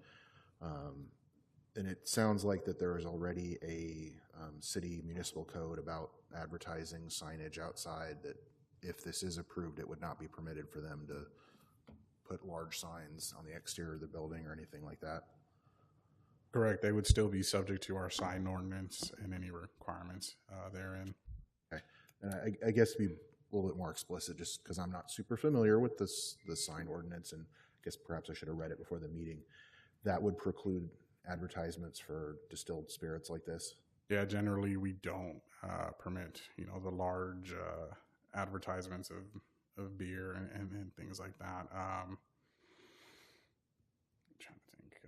And it sounds like that there is already a city municipal code about advertising signage outside that if this is approved, it would not be permitted for them to put large signs on the exterior of the building or anything like that. Correct. They would still be subject to our sign ordinance and any requirements therein. Okay. And I guess to be a little bit more explicit, just because I'm not super familiar with the sign ordinance, and I guess perhaps I should have read it before the meeting, that would preclude advertisements for distilled spirits like this? Yeah, generally we don't permit, the large advertisements of beer and things like that. I'm trying to think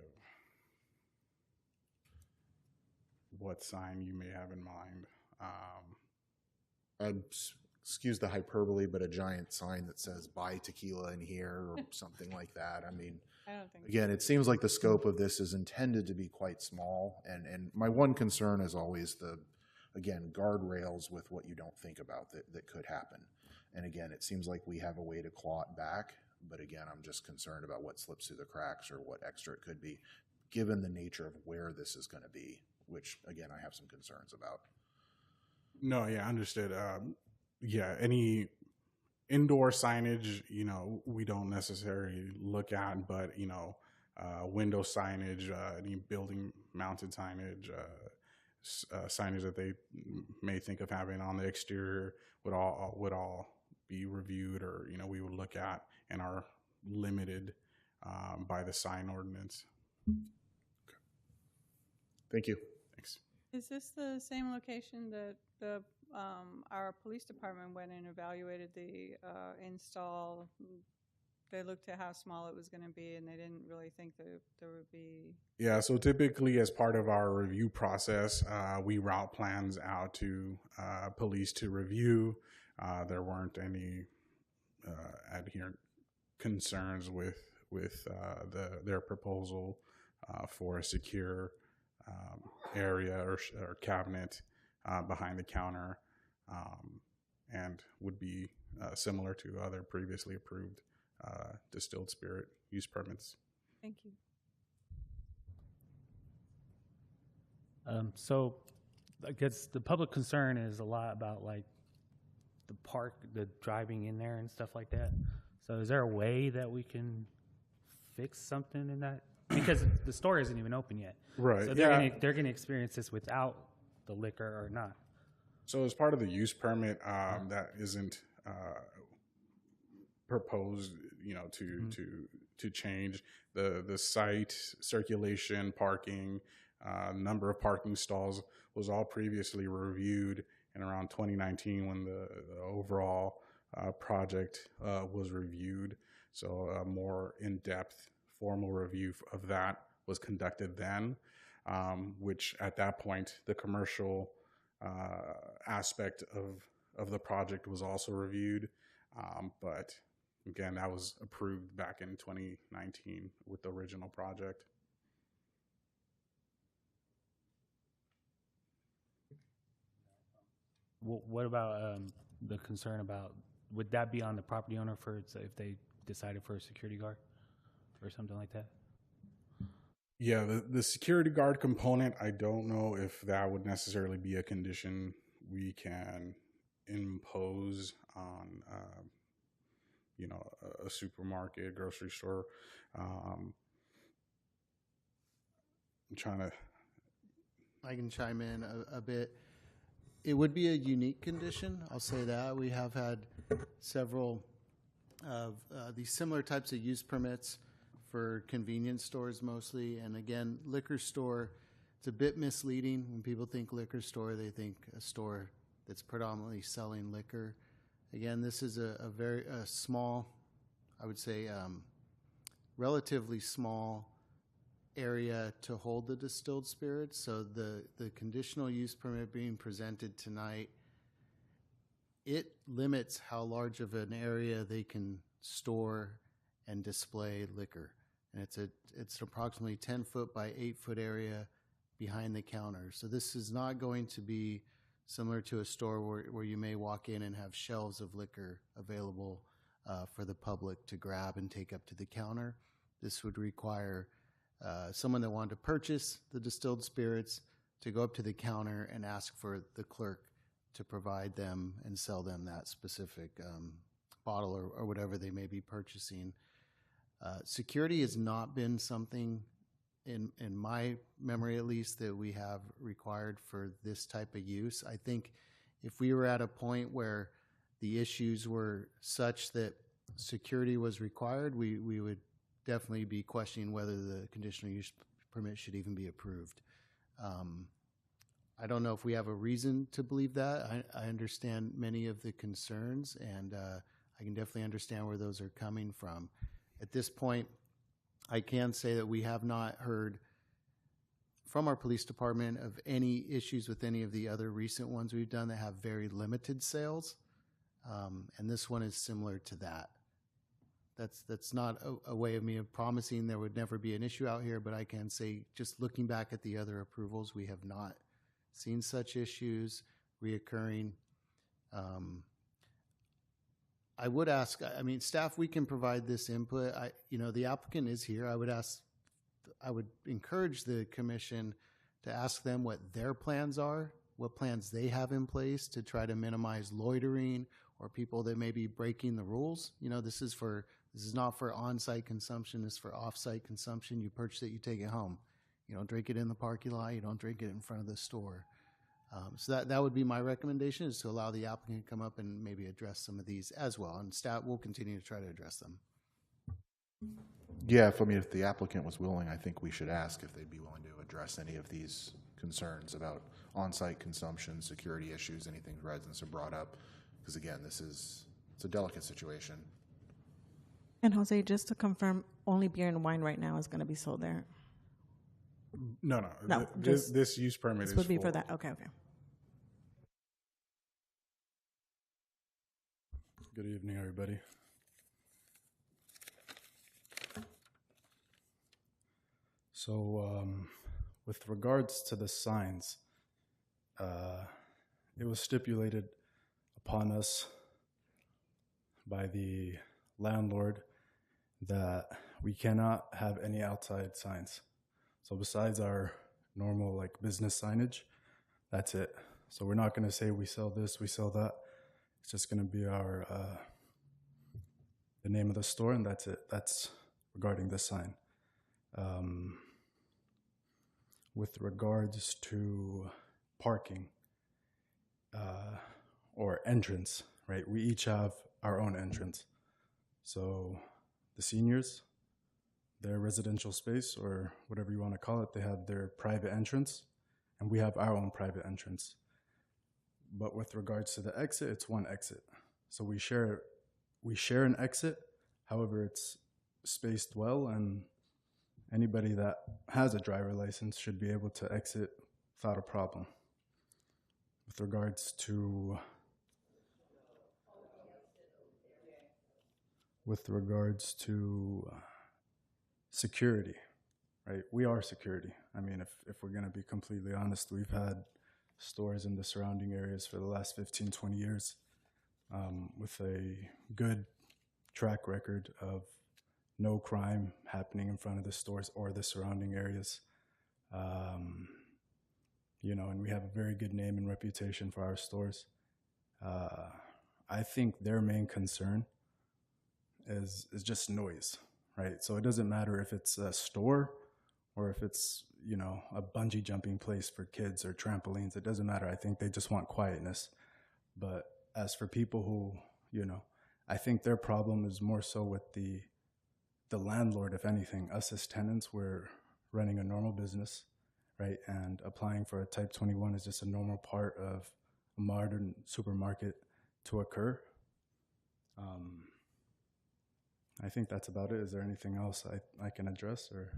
of what sign you may have in mind. Excuse the hyperbole, but a giant sign that says "buy tequila in here" or something like that. I mean, I don't think again, it seems like the scope of this is intended to be quite small, and my one concern is always guardrails with what you don't think about that could happen. And again, it seems like we have a way to claw it back, but again, I'm just concerned about what slips through the cracks or what extra it could be, given the nature of where this is going to be, which again, I have some concerns about. No, yeah, understood. Any indoor signage, we don't necessarily look at, but, window signage, any building mounted signage, signage that they may think of having on the exterior would all be reviewed, or, we would look at and are limited by the sign ordinance. Okay. Thank you. Thanks. Is this the same location that our police department went and evaluated the install? They looked at how small it was going to be, and they didn't really think that there would be... Yeah, so typically as part of our review process, we route plans out to police to review. There weren't any adherent concerns with their proposal for a secure area or cabinet behind the counter, and would be similar to other previously approved distilled spirit use permits. Thank you. So I guess the public concern is a lot about like the driving in there and stuff like that. So is there a way that we can fix something in that? Because the store isn't even open yet. Right. So they're gonna experience this without the liquor or not. So as part of the use permit, that isn't proposed, to change the site, circulation, parking, number of parking stalls was all previously reviewed in around 2019 when the overall project was reviewed. So a more in-depth formal review of that was conducted then, which at that point the commercial aspect of the project was also reviewed, but again, that was approved back in 2019 with the original project. What about the concern about, would that be on the property owner if they decided for a security guard or something like that? Yeah, the security guard component, I don't know if that would necessarily be a condition we can impose on, a supermarket, grocery store. I'm trying to. I can chime in a bit. It would be a unique condition, I'll say that. We have had several of these similar types of use permits for convenience stores mostly. And again, liquor store, it's a bit misleading. When people think liquor store, they think a store that's predominantly selling liquor. Again, this is a very small, I would say, relatively small area to hold the distilled spirits. So the conditional use permit being presented tonight, it limits how large of an area they can store and display liquor. And it's approximately 10-foot by 8-foot area behind the counter. So this is not going to be similar to a store where you may walk in and have shelves of liquor available for the public to grab and take up to the counter. This would require someone that wanted to purchase the distilled spirits to go up to the counter and ask for the clerk to provide them and sell them that specific bottle or whatever they may be purchasing. Security has not been something, in my memory at least, that we have required for this type of use. I think if we were at a point where the issues were such that security was required, we would definitely be questioning whether the conditional use permit should even be approved. I don't know if we have a reason to believe that. I understand many of the concerns, and I can definitely understand where those are coming from. At this point, I can say that we have not heard from our police department of any issues with any of the other recent ones we've done that have very limited sales, and this one is similar to that. That's not a way of me of promising there would never be an issue out here, but I can say just looking back at the other approvals, we have not seen such issues reoccurring. I would ask, I mean, staff, we can provide this input. The applicant is here. I would encourage the commission to ask them what their plans are, what plans they have in place to try to minimize loitering or people that may be breaking the rules. This is not for on-site consumption. This is for off-site consumption. You purchase it, you take it home. You don't drink it in the parking lot. You don't drink it in front of the store. So that would be my recommendation, is to allow the applicant to come up and maybe address some of these as well. And staff will continue to try to address them. Yeah, if the applicant was willing, I think we should ask if they'd be willing to address any of these concerns about on-site consumption, security issues, anything residents have brought up. Because again, it's a delicate situation. And Jose, just to confirm, only beer and wine right now is going to be sold there. No. This use permit would be for that. Okay. Good evening, everybody. So, with regards to the signs, it was stipulated upon us by the landlord that we cannot have any outside signs. So besides our normal business signage, that's it. So we're not going to say we sell this, we sell that. It's just going to be our the name of the store, and that's it. That's regarding the sign. With regards to parking or entrance, right? We each have our own entrance. So the seniors, their residential space, or whatever you want to call it, they have their private entrance, and we have our own private entrance. But with regards to the exit, it's one exit. So we share an exit. However, it's spaced well, and anybody that has a driver license should be able to exit without a problem. With regards to security, right? We are security. I mean, if we're going to be completely honest, we've had stores in the surrounding areas for the last 15, 20 years with a good track record of no crime happening in front of the stores or the surrounding areas. And we have a very good name and reputation for our stores. I think their main concern is just noise, right? So it doesn't matter if it's a store or if it's, a bungee jumping place for kids or trampolines. It doesn't matter. I think they just want quietness. But as for people who, I think their problem is more so with the landlord, if anything. Us as tenants, we're running a normal business, right? And applying for a Type 21 is just a normal part of a modern supermarket to occur. I think that's about it. Is there anything else I can address, or?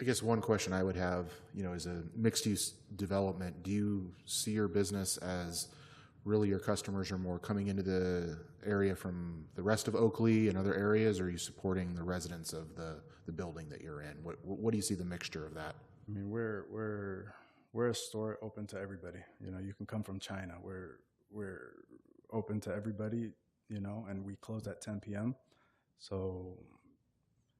I guess one question I would have, as a mixed-use development, do you see your business as really your customers are more coming into the area from the rest of Oakley and other areas, or are you supporting the residents of the building that you're in? What do you see the mixture of that? I mean, we're a store open to everybody. You can come from China. We're open to everybody, and we close at 10 p.m. So,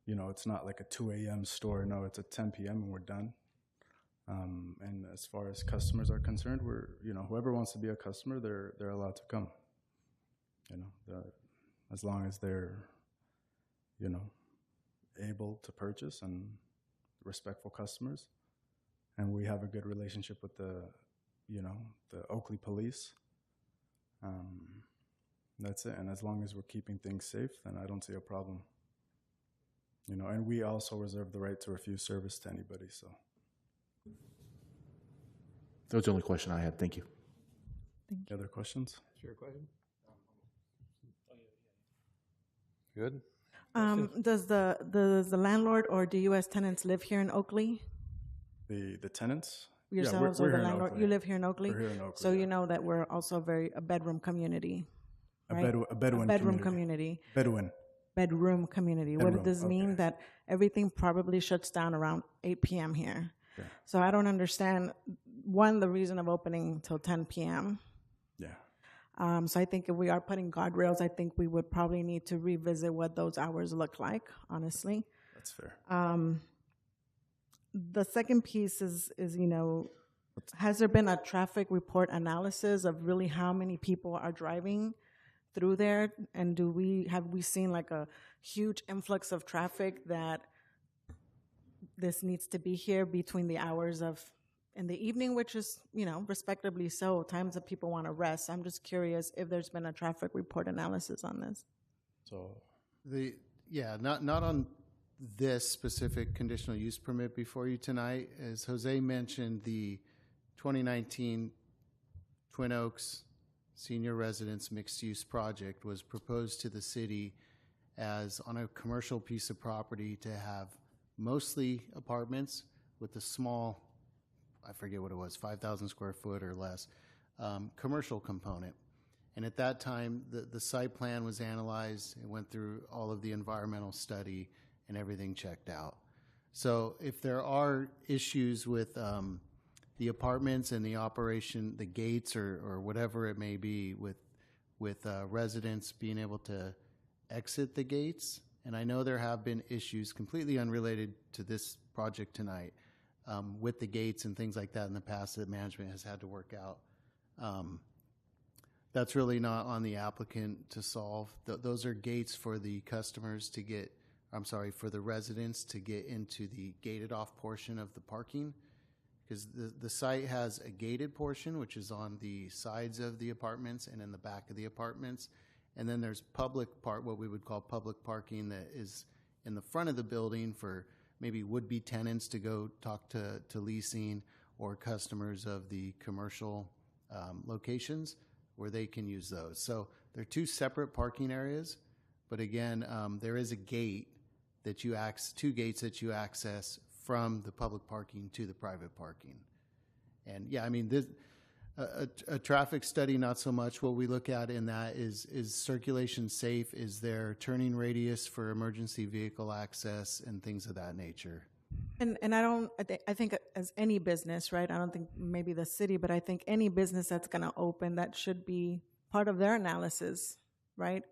it's not like a 2 a.m. store. No, it's at 10 p.m. and we're done. And as far as customers are concerned, we're, whoever wants to be a customer, they're allowed to come. As long as they're, able to purchase and respectful customers. And we have a good relationship with the Oakley police. That's it. And as long as we're keeping things safe, then I don't see a problem. And we also reserve the right to refuse service to anybody. So that was the only question I had. Thank you. Thank you. Other questions? Sure, question. Good. Does the landlord or do you as tenants live here in Oakley? The tenants? Yourselves we're or the here in landlord? Oakley. You live here in Oakley? We're here in Oakley. So you know that we're also a bedroom community. Right? A Bedouin bedroom community. community. Bedroom community. Bedroom, What does this mean? That everything probably shuts down around 8 p.m. here. Yeah. So I don't understand, one, the reason of opening till 10 p.m. Yeah. So I think if we are putting guardrails, I think we would probably need to revisit what those hours look like, honestly. That's fair. The second piece is has there been a traffic report analysis of really how many people are driving through there, and have we seen like a huge influx of traffic that this needs to be here between the hours of in the evening, which is respectably so, times that people want to rest. I'm just curious if there's been a traffic report analysis on this. So not on this specific conditional use permit before you tonight. As Jose mentioned, the 2019 Twin Oaks Senior Residence Mixed Use Project was proposed to the city as on a commercial piece of property to have mostly apartments with a small, I forget what it was, 5,000 square foot or less, commercial component. And at that time, the site plan was analyzed. It went through all of the environmental study and everything checked out. So if there are issues with the apartments and the operation, the gates or whatever it may be with residents being able to exit the gates, and I know there have been issues completely unrelated to this project tonight with the gates and things like that in the past that management has had to work out. That's really not on the applicant to solve. Those are gates for the customers to get, for the residents to get into the gated off portion of the parking. Because the site has a gated portion, which is on the sides of the apartments and in the back of the apartments. And then there's what we would call public parking that is in the front of the building for maybe would-be tenants to go talk to leasing or customers of the commercial locations where they can use those. So they're two separate parking areas, but again, there is a gate that two gates that you access from the public parking to the private parking. And this, a traffic study, not so much. What we look at in that is circulation safe? Is there turning radius for emergency vehicle access and things of that nature? And I think as any business, right? I don't think maybe the city, but I think any business that's going to open, that should be part of their analysis, right?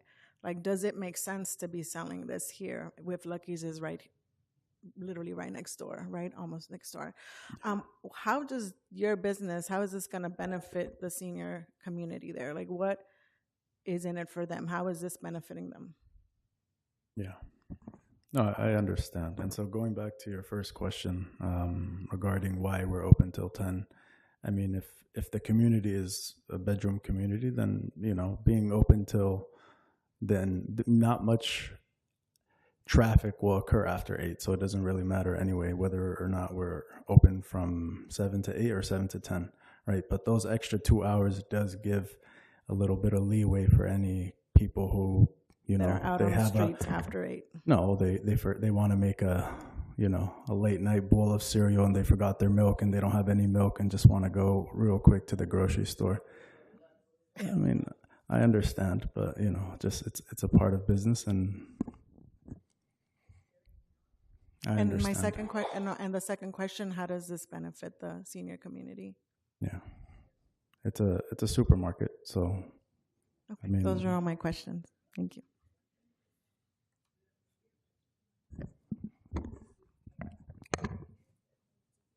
Like, does it make sense to be selling this here with Lucky's is literally right next door, right? Almost next door. How does your business, how is this going to benefit the senior community there? Like, what is in it for them? How is this benefiting them? Yeah. No, I understand. And so going back to your first question regarding why we're open till 10, I mean, if the community is a bedroom community, then, being open till then, not much traffic will occur after 8. So it doesn't really matter anyway, whether or not we're open from 7 to 8 or 7 to 10, right? But those extra 2 hours does give a little bit of leeway for any people who, that are out they on the have streets after 8. No, they want to make a late night bowl of cereal and they forgot their milk and they don't have any milk and just want to go real quick to the grocery store. I mean, I understand, but just it's a part of business, and I understand. My second question, how does this benefit the senior community? Yeah, it's a supermarket, so okay. I mean, those are all my questions. Thank you.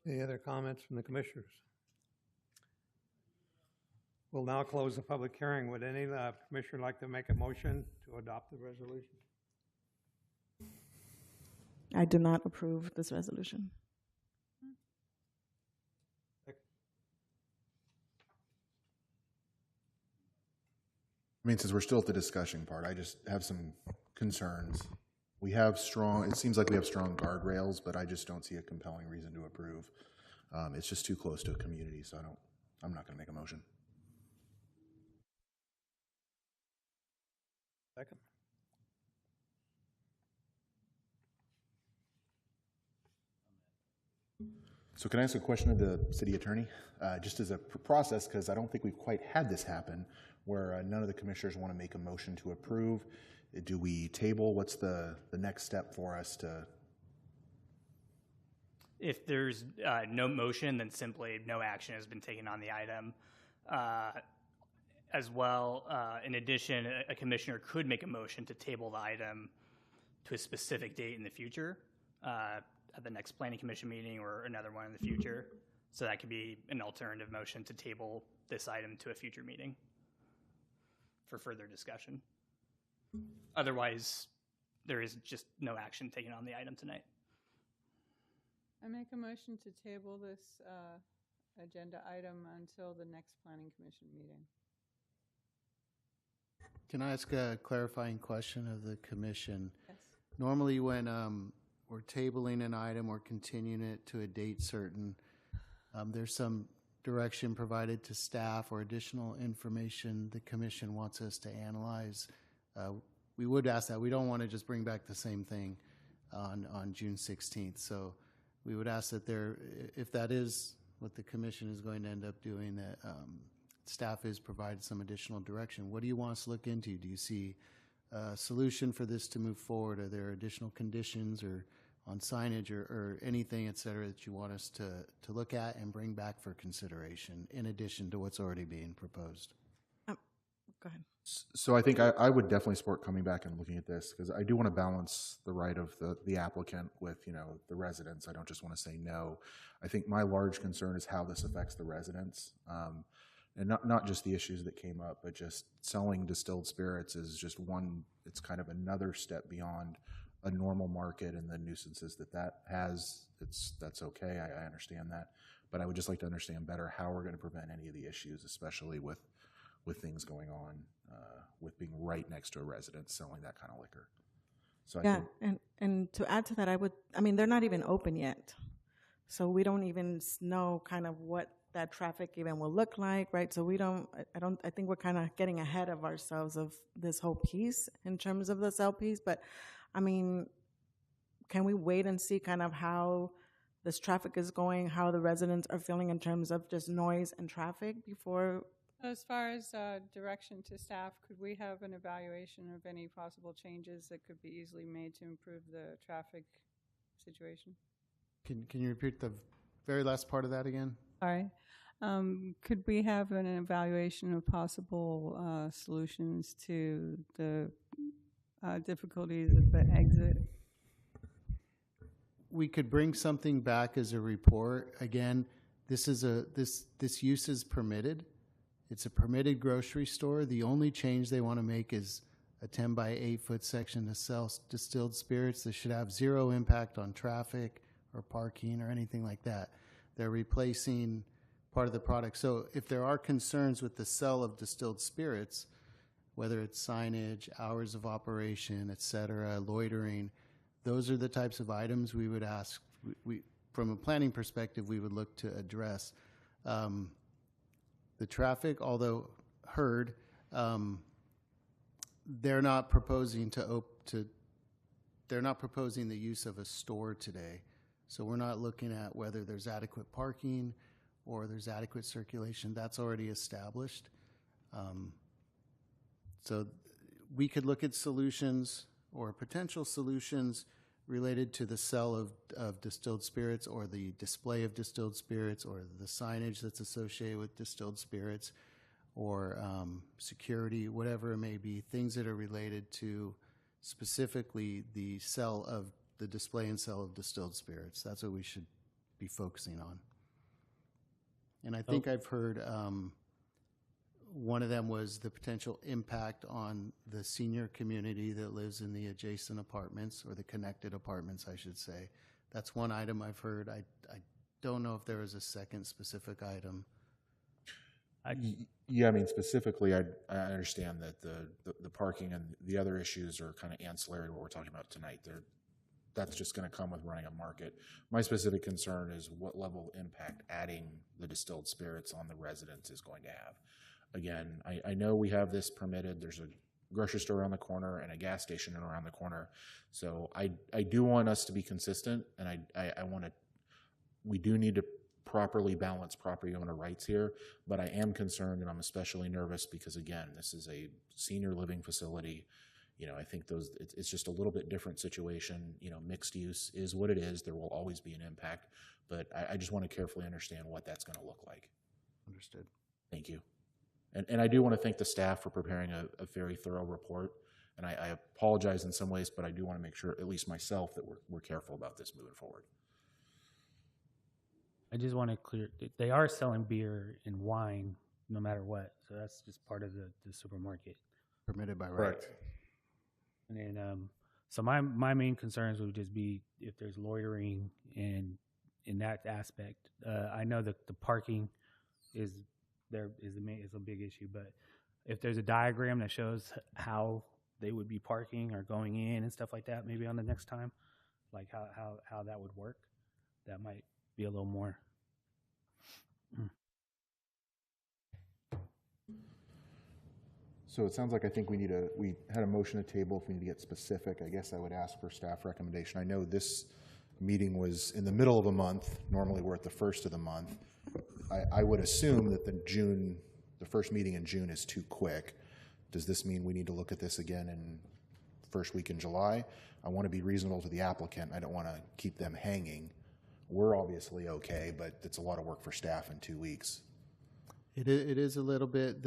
Any other comments from the commissioners? We'll now close the public hearing. Would any commissioner like to make a motion to adopt the resolution? I do not approve this resolution. I mean, since we're still at the discussion part, I just have some concerns. It seems like we have strong guardrails, but I just don't see a compelling reason to approve. It's just too close to a community, so I'm not going to make a motion. Second. So can I ask a question of the city attorney? Just as a process, because I don't think we've quite had this happen, where none of the commissioners want to make a motion to approve. Do we table? What's the next step for us to? If there's no motion, then simply no action has been taken on the item. As well, in addition, a commissioner could make a motion to table the item to a specific date in the future, at the next planning commission meeting or another one in the future. So that could be an alternative motion to table this item to a future meeting for further discussion. Otherwise, there is just no action taken on the item tonight. I make a motion to table this agenda item until the next planning commission meeting. Can I ask a clarifying question of the commission? Yes. Normally when we're tabling an item or continuing it to a date certain, there's some direction provided to staff or additional information the commission wants us to analyze. We would ask that. We don't want to just bring back the same thing on June 16th. So we would ask that if that is what the commission is going to end up doing, that staff is provided some additional direction. What do you want us to look into? Do you see a solution for this to move forward? Are there additional conditions or on signage or anything, et cetera, that you want us to look at and bring back for consideration in addition to what's already being proposed? Go ahead. So I think I would definitely support coming back and looking at this, because I do want to balance the right of the applicant with the residents. I don't just want to say no. I think my large concern is how this affects the residents, and not just the issues that came up, but just selling distilled spirits is just one. It's kind of another step beyond a normal market and the nuisances that has. That's okay. I understand that, but I would just like to understand better how we're going to prevent any of the issues, especially with things going on with being right next to a residence selling that kind of liquor. So I think, and to add to that, I mean, they're not even open yet, so we don't even know kind of what that traffic even will look like, right? So I think we're kind of getting ahead of ourselves of this whole piece in terms of the sell piece. But I mean, can we wait and see kind of how this traffic is going, how the residents are feeling in terms of just noise and traffic before? As far as direction to staff, could we have an evaluation of any possible changes that could be easily made to improve the traffic situation? Can you repeat the very last part of that again? Sorry. Could we have an evaluation of possible solutions to the difficulties at the exit. We could bring something back as a report. Again, this use is permitted. It's a permitted grocery store. The only change they want to make is a 10 by 8 foot section to sell distilled spirits. That should have zero impact on traffic or parking or anything like that. They're replacing part of the product. So if there are concerns with the sale of distilled spirits, whether it's signage, hours of operation, et cetera, loitering, those are the types of items we would ask, from a planning perspective, we would look to address. The traffic, although heard, they're not proposing they're not proposing the use of a store today. So we're not looking at whether there's adequate parking or there's adequate circulation. That's already established. So we could look at solutions or potential solutions related to the sale of distilled spirits or the display of distilled spirits or the signage that's associated with distilled spirits or security, whatever it may be, things that are related to specifically the display and sale of distilled spirits. That's what we should be focusing on. And I think I've heard one of them was the potential impact on the senior community that lives in the adjacent apartments, or the connected apartments, I should say. That's one item I've heard. I don't know if there was a second specific item. Yeah, I mean, specifically, I understand that the parking and the other issues are kind of ancillary to what we're talking about tonight. That's just going to come with running a market. My specific concern is what level of impact adding the distilled spirits on the residents is going to have. Again, I know we have this permitted. There's a grocery store around the corner and a gas station around the corner. So I do want us to be consistent, and we do need to properly balance property owner rights here, but I am concerned, and I'm especially nervous because, again, this is a senior living facility. You know, I think it's just a little bit different situation. You know, mixed use is what it is. There will always be an impact, but I just want to carefully understand what that's going to look like. Understood. Thank you. And I do want to thank the staff for preparing a very thorough report. And I apologize in some ways, but I do want to make sure, at least myself, that we're careful about this moving forward. I just want to clear, they are selling beer and wine no matter what. So that's just part of the supermarket. Permitted by right. Correct. And then, so my main concerns would just be if there's loitering and in that aspect. I know that the parking is a big issue, but if there's a diagram that shows how they would be parking or going in and stuff like that, maybe on the next time, like how that would work, that might be a little more. So it sounds like I think we had a motion to table. If we need to get specific, I guess I would ask for staff recommendation. I know this meeting was in the middle of a month. Normally we're at the first of the month. I would assume that the first meeting in June is too quick. Does this mean we need to look at this again in first week in July? I want to be reasonable to the applicant. I don't want to keep them hanging. We're obviously okay, but it's a lot of work for staff in 2 weeks. It is a little bit.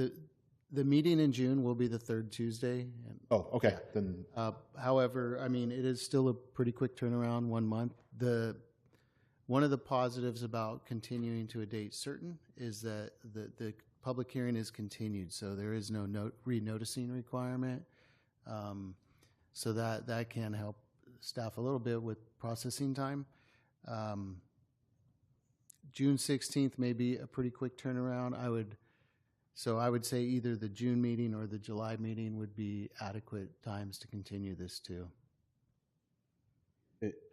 The meeting in June will be the third Tuesday. Oh, okay. Then, however, I mean, it is still a pretty quick turnaround, 1 month. One of the positives about continuing to a date certain is that the public hearing is continued, so there is no re-noticing requirement. So that can help staff a little bit with processing time. June 16th may be a pretty quick turnaround. I would say either the June meeting or the July meeting would be adequate times to continue this to.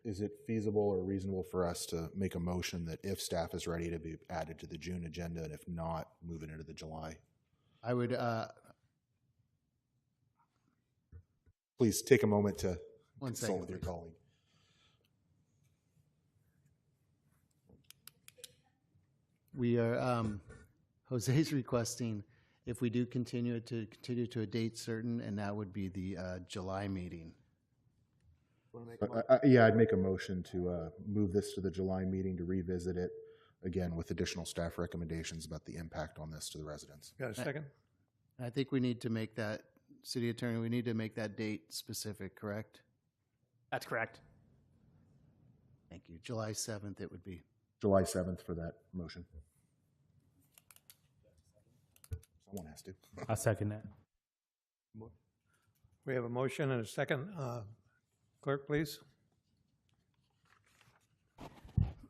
Is it feasible or reasonable for us to make a motion that if staff is ready to be added to the June agenda, and if not, move it into the July? I would. Please take a moment to One consult second, with your please. colleague. We are, Jose's requesting if we do continue to a date certain, and that would be the July meeting. Yeah, I'd make a motion to move this to the July meeting to revisit it, again, with additional staff recommendations about the impact on this to the residents. Got a second? I think we need to make that City Attorney, we need to make that date specific, correct? That's correct. Thank you. July 7th it would be. July 7th for that motion. Someone has to. I'll second that. We have a motion and a second. Clerk, please.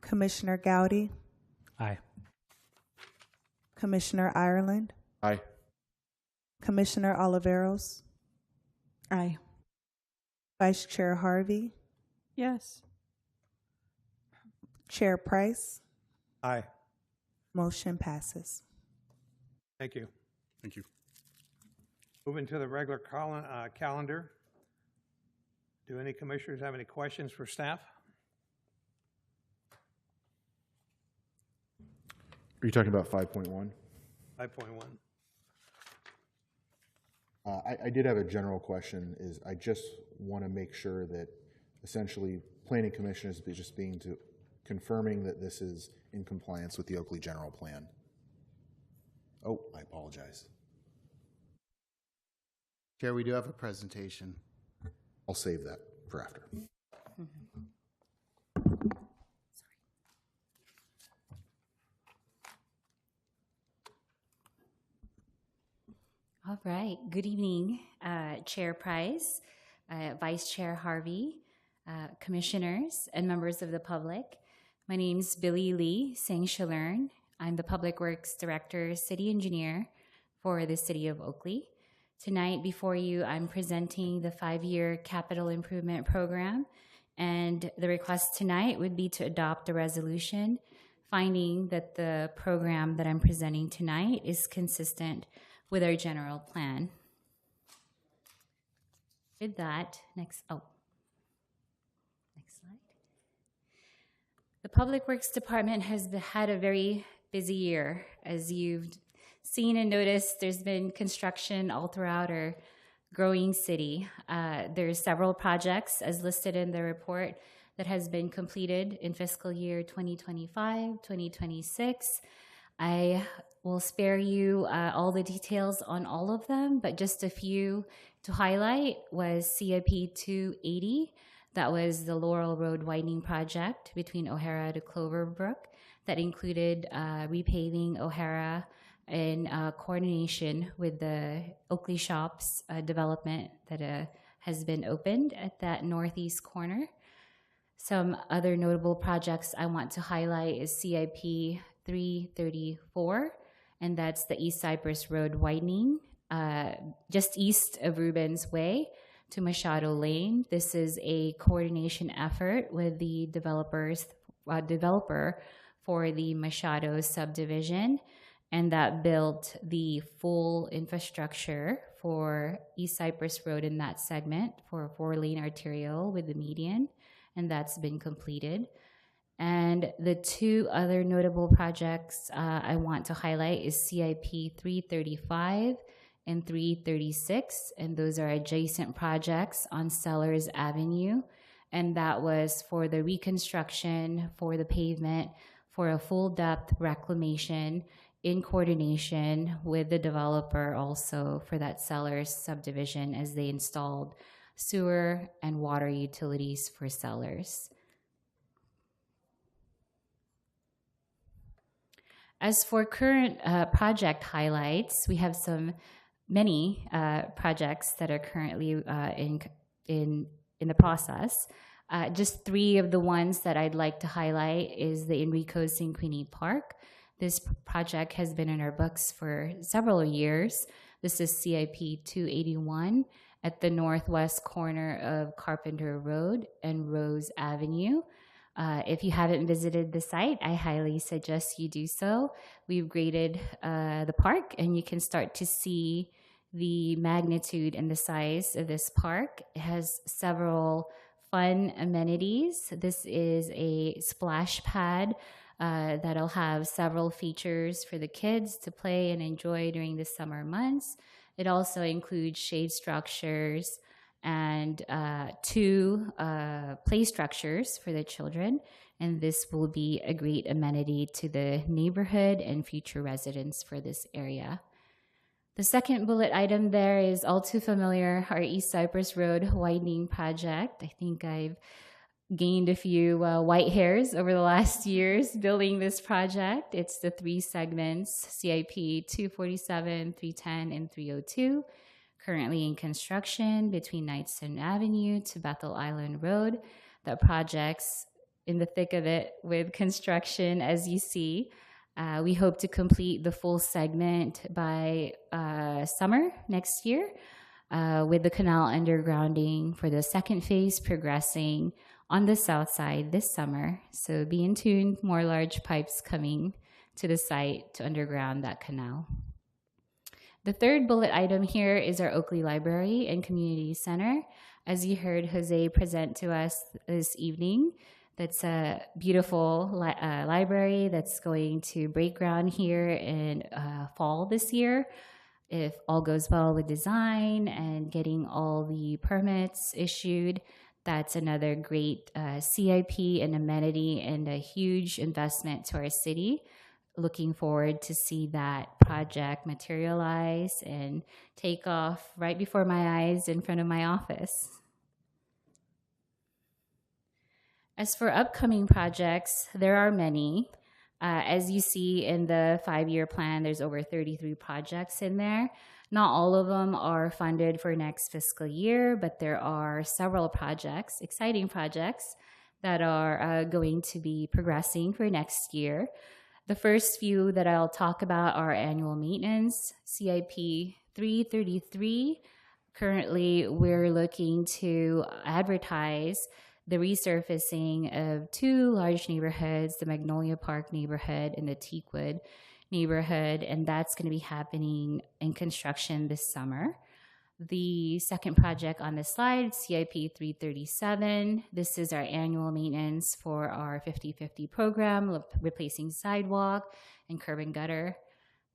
Commissioner Gowdy, Aye. Commissioner Ireland, Aye. Commissioner Oliveros, Aye. Vice Chair Harvey, Yes. Chair Price. Aye. Motion passes. Thank you. Thank you. Moving to the regular calendar. Do any commissioners have any questions for staff? Are you talking about 5.1? 5.1. I did have a general question. Is I just want to make sure that essentially Planning Commission is just confirming that this is in compliance with the Oakley General Plan. Oh, I apologize. Chair, we do have a presentation. I'll save that for after. All right. Good evening, Chair Price, Vice Chair Harvey, commissioners, and members of the public. My name is Billy Lee Sang-Shalern. I'm the Public Works Director, City Engineer for the City of Oakley. Tonight before you, I'm presenting the 5-year capital improvement program, and the request tonight would be to adopt a resolution finding that the program that I'm presenting tonight is consistent with our general plan. With that, next slide. The Public Works Department has had a very busy year. As you've seen and noticed, there's been construction all throughout our growing city. There's several projects, as listed in the report, that has been completed in fiscal year 2025, 2026. I will spare you all the details on all of them, but just a few to highlight was CIP 280. That was the Laurel Road widening project between O'Hara to Cloverbrook that included repaving O'Hara in coordination with the Oakley Shops development that has been opened at that northeast corner. Some other notable projects I want to highlight is CIP 334, and that's the East Cypress Road widening just east of Rubens Way to Machado Lane. This is a coordination effort with the developer for the Machado subdivision, and that built the full infrastructure for East Cypress Road in that segment for a 4-lane arterial with the median, and that's been completed. And the two other notable projects I want to highlight is CIP 335 and 336, and those are adjacent projects on Sellers Avenue, and that was for the reconstruction, for the pavement, for a full depth reclamation in coordination with the developer also for that Sellers subdivision as they installed sewer and water utilities for Sellers. As for current project highlights, we have many projects that are currently in the process. Just 3 of the ones that I'd like to highlight is the Enrico Cinquini Park. This project has been in our books for several years. This is CIP 281 at the northwest corner of Carpenter Road and Rose Avenue. If you haven't visited the site, I highly suggest you do so. We've graded the park, and you can start to see the magnitude and the size of this park. It has several fun amenities. This is a splash pad that'll have several features for the kids to play and enjoy during the summer months. It also includes shade structures and 2 play structures for the children, and this will be a great amenity to the neighborhood and future residents for this area. The second bullet item there is all too familiar, our East Cypress Road widening project. I think I've gained a few white hairs over the last years building this project. It's the 3 segments, CIP 247, 310, and 302, currently in construction between Knightson Avenue to Bethel Island Road. The project's in the thick of it with construction, as you see. We hope to complete the full segment by summer next year, with the canal undergrounding for the second phase progressing on the south side this summer. So be in tune, more large pipes coming to the site to underground that canal. The third bullet item here is our Oakley Library and Community Center. As you heard Jose present to us this evening, that's a beautiful library that's going to break ground here in fall this year. If all goes well with design and getting all the permits issued, that's another great CIP and amenity and a huge investment to our city. Looking forward to see that project materialize and take off right before my eyes in front of my office. As for upcoming projects, there are many. As you see in the 5-year plan, there's over 33 projects in there. Not all of them are funded for next fiscal year, but there are several projects, exciting projects, that are going to be progressing for next year. The first few that I'll talk about are annual maintenance, CIP 333. Currently, we're looking to advertise the resurfacing of 2 large neighborhoods, the Magnolia Park neighborhood and the Teakwood neighborhood, and that's going to be happening in construction this summer. The second project on the slide, CIP 337. This is our annual maintenance for our 50/50 program, replacing sidewalk and curb and gutter.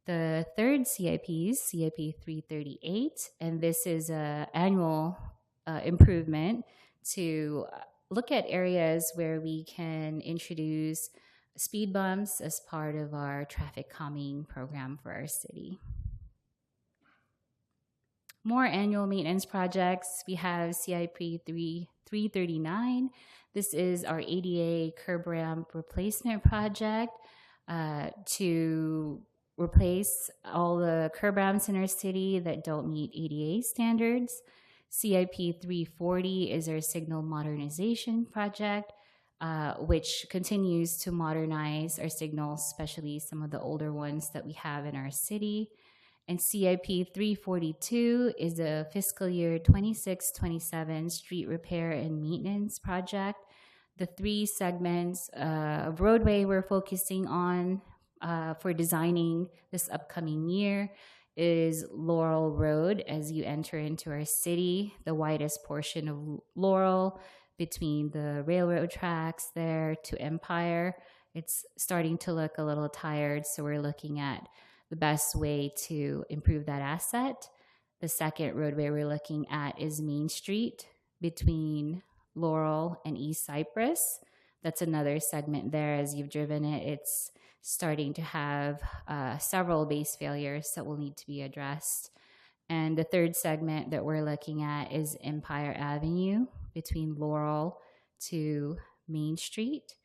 The third CIP is CIP 338, and this is an annual improvement to look at areas where we can introduce speed bumps as part of our traffic calming program for our city. More annual maintenance projects. We have CIP 339. This is our ADA curb ramp replacement project to replace all the curb ramps in our city that don't meet ADA standards. CIP 340 is our signal modernization project, which continues to modernize our signals, especially some of the older ones that we have in our city. And CIP 342 is a fiscal year 26-27 street repair and maintenance project. The 3 segments of roadway we're focusing on for designing this upcoming year is Laurel Road as you enter into our city, the widest portion of Laurel between the railroad tracks there to Empire. It's starting to look a little tired, so we're looking at the best way to improve that asset. The second roadway we're looking at is Main Street between Laurel and East Cypress. That's another segment there. As you've driven it, it's starting to have several base failures that will need to be addressed. And the third segment that we're looking at is Empire Avenue between Laurel to Main Street.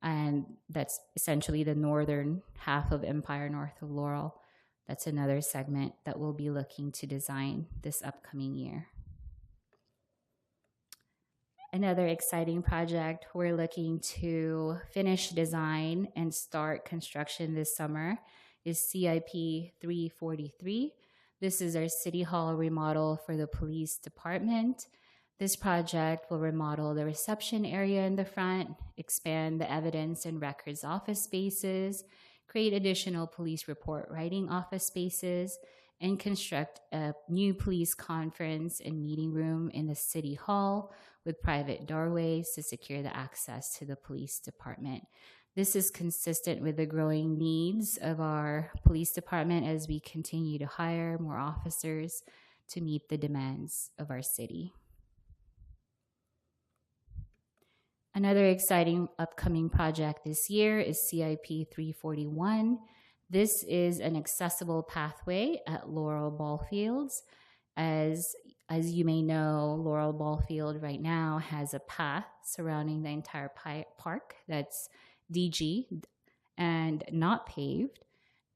And that's essentially the northern half of Empire north of Laurel. That's another segment that we'll be looking to design this upcoming year. Another exciting project, we're looking to finish design and start construction this summer, is CIP 343. This is our City Hall remodel for the police department. This project will remodel the reception area in the front, expand the evidence and records office spaces, create additional police report writing office spaces, and construct a new police conference and meeting room in the City Hall with private doorways to secure the access to the police department. This is consistent with the growing needs of our police department as we continue to hire more officers to meet the demands of our city. Another exciting upcoming project this year is CIP 341. This is an accessible pathway at Laurel Ball Fields. As you may know, Laurel Ball Field right now has a path surrounding the entire park that's DG and not paved.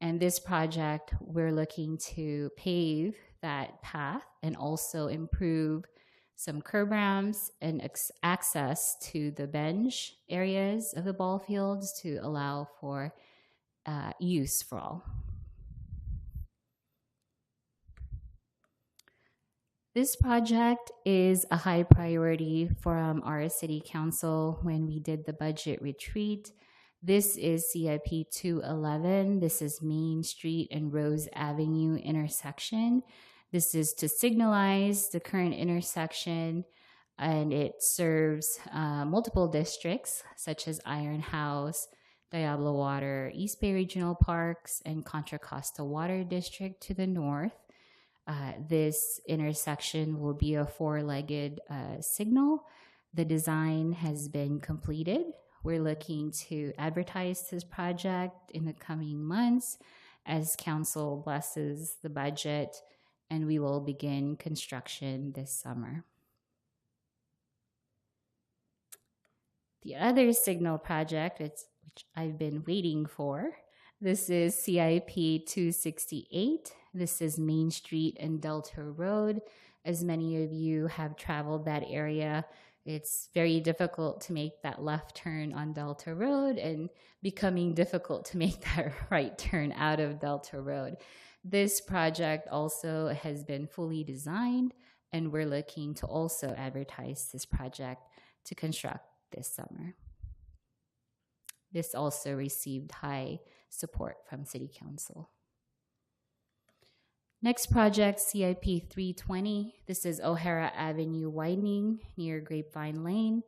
And this project, we're looking to pave that path and also improve some curb ramps and access to the bench areas of the ball fields to allow for use for all. This project is a high priority from our city council when we did the budget retreat. This is CIP 211. This is Main Street and Rose Avenue intersection. This is to signalize the current intersection, and it serves multiple districts such as Iron House, Diablo Water, East Bay Regional Parks, and Contra Costa Water District to the north. This intersection will be a four-legged signal. The design has been completed. We're looking to advertise this project in the coming months as council blesses the budget, and we will begin construction this summer. The other signal project, which I've been waiting for, this is CIP 268. This is Main Street and Delta Road. As many of you have traveled that area, it's very difficult to make that left turn on Delta Road and becoming difficult to make that right turn out of Delta Road. This project also has been fully designed, and we're looking to also advertise this project to construct this summer. This also received high support from City Council. Next project, CIP 320. This is O'Hara Avenue widening near Grapevine Lane.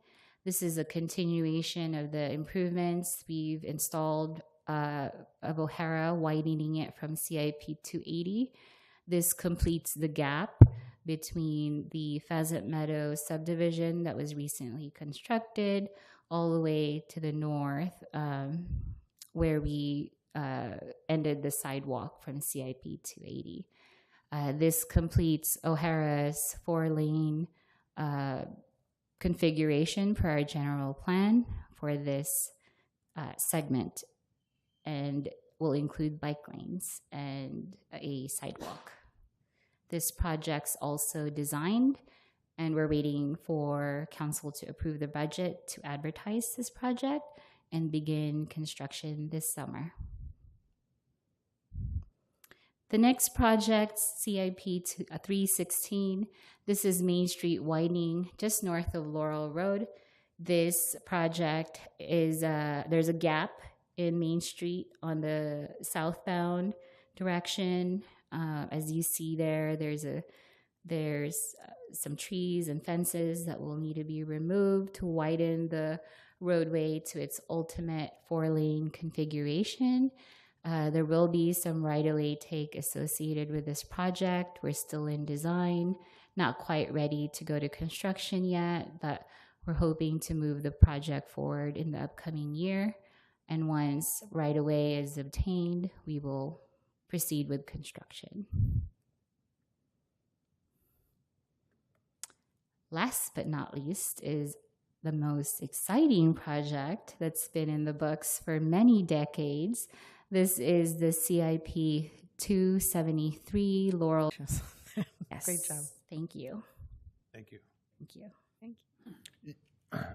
This is a continuation of the improvements we've installed of O'Hara, widening it from CIP 280. This completes the gap between the Pheasant Meadow subdivision that was recently constructed all the way to the north, where we ended the sidewalk from CIP 280. This completes O'Hara's 4-lane configuration per our general plan for this segment, and will include bike lanes and a sidewalk. This project's also designed, and we're waiting for council to approve the budget to advertise this project and begin construction this summer. The next project, CIP 316, this is Main Street widening just north of Laurel Road. This project is, there's a gap in Main Street on the southbound direction. As you see there, there's some trees and fences that will need to be removed to widen the roadway to its ultimate 4-lane configuration. There will be some right-of-way take associated with this project. We're still in design, not quite ready to go to construction yet, but we're hoping to move the project forward in the upcoming year. And once right-of-way is obtained, we will proceed with construction. Last but not least is the most exciting project that's been in the books for many decades. This is the CIP 273 Laurel. Yes. Great job. Thank you. Thank you. Thank you. Thank you.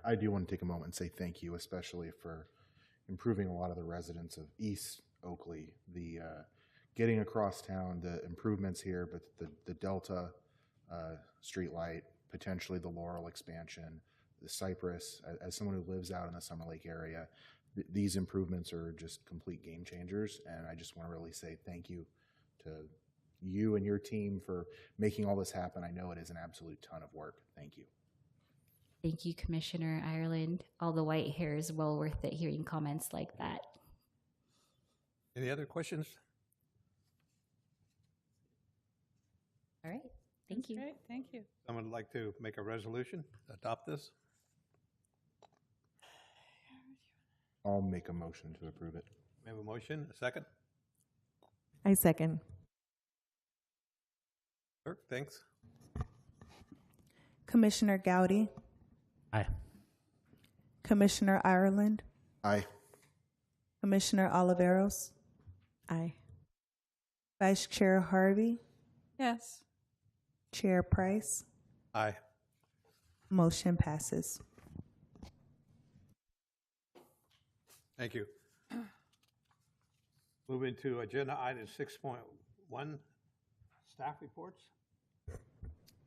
I do want to take a moment and say thank you, especially for improving a lot of the residents of East Oakley, the getting across town, the improvements here, but the Delta street light, potentially the Laurel expansion, the Cypress. As someone who lives out in the Summer Lake area, these improvements are just complete game changers, and I just want to really say thank you to you and your team for making all this happen. I know it is an absolute ton of work. Thank you. Thank you, Commissioner Ireland. All the white hair is well worth it hearing comments like that. Any other questions? All right. Thank you. Great, thank you. Someone would like to make a resolution, adopt this? I'll make a motion to approve it. We have a motion, a second? I second. Clerk, thanks. Commissioner Gowdy, Aye. Commissioner Ireland, Aye. Commissioner Oliveros, Aye. Vice Chair Harvey, Yes. Chair Price. Aye. Motion passes. Thank you. Moving to agenda item 6.1, staff reports.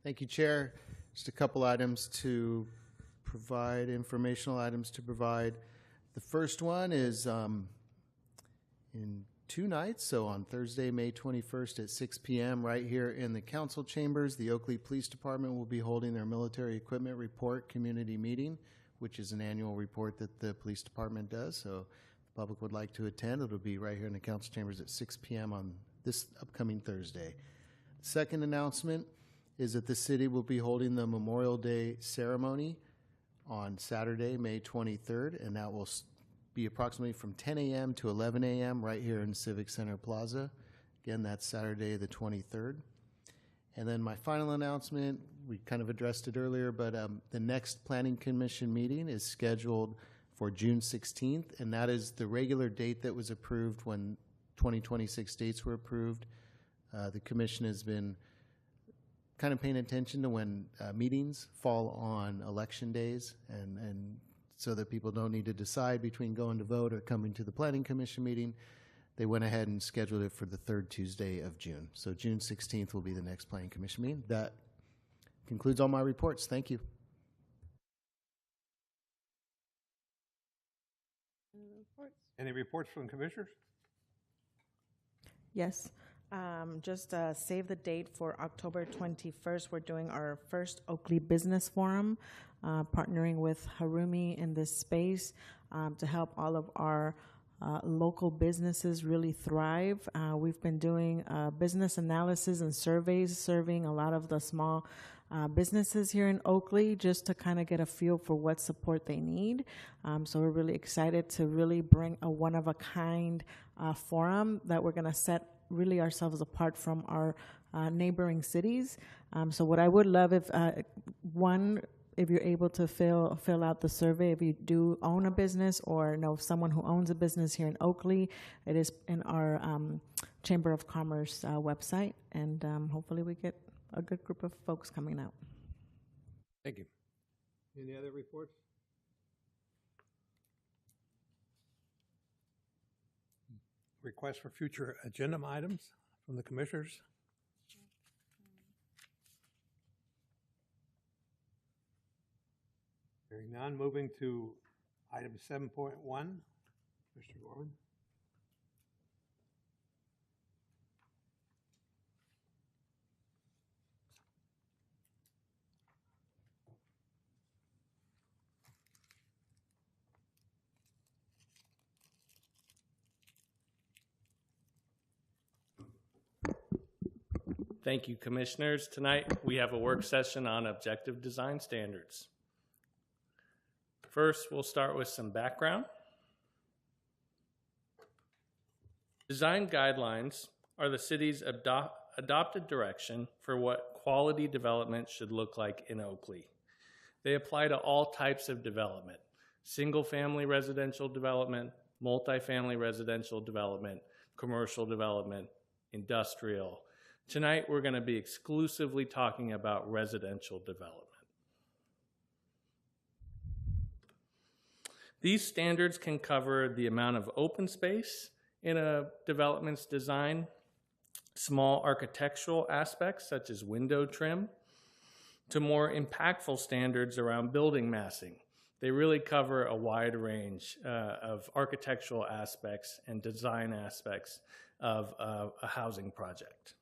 Thank you, Chair. Just a couple items to provide, informational items to provide. The first one is in 2 nights, so on Thursday, May 21st at 6 p.m. right here in the council chambers, the Oakley Police Department will be holding their military equipment report community meeting, which is an annual report that the police department does. So if the public would like to attend, it'll be right here in the council chambers at 6 p.m. on this upcoming Thursday. Second announcement is that the city will be holding the Memorial Day ceremony on Saturday, May 23rd, and that will be approximately from 10 a.m. to 11 a.m. right here in Civic Center Plaza. Again, that's Saturday the 23rd. And then my final announcement, we kind of addressed it earlier, but the next Planning Commission meeting is scheduled for June 16th, and that is the regular date that was approved when 2026 dates were approved. The commission has been kind of paying attention to when meetings fall on election days, and so that people don't need to decide between going to vote or coming to the Planning Commission meeting. They went ahead and scheduled it for the 3rd Tuesday of June. So June 16th will be the next Planning Commission meeting. That concludes all my reports. Thank you. Any reports from commissioners? Yes. Just save the date for October 21st. We're doing our first Oakley Business Forum, partnering with Harumi in this space to help all of our local businesses really thrive. We've been doing business analysis and surveys, serving a lot of the small businesses here in Oakley just to kind of get a feel for what support they need. So we're really excited to really bring a one-of-a-kind forum that we're going to set really ourselves apart from our neighboring cities. So what I would love if, if you're able to fill out the survey, if you do own a business or know someone who owns a business here in Oakley, it is in our Chamber of Commerce website, and hopefully we get a good group of folks coming out. Thank you. Any other reports? Requests for future agenda items from the commissioners? Hearing none, moving to item 7.1. Mr. Gorman. Thank you, Commissioners. Tonight, we have a work session on objective design standards. First, we'll start with some background. Design guidelines are the city's adopted direction for what quality development should look like in Oakley. They apply to all types of development: single-family residential development, multifamily residential development, commercial development, industrial. Tonight, we're going to be exclusively talking about residential development. These standards can cover the amount of open space in a development's design, small architectural aspects such as window trim, to more impactful standards around building massing. They really cover a wide range of architectural aspects and design aspects of a housing project.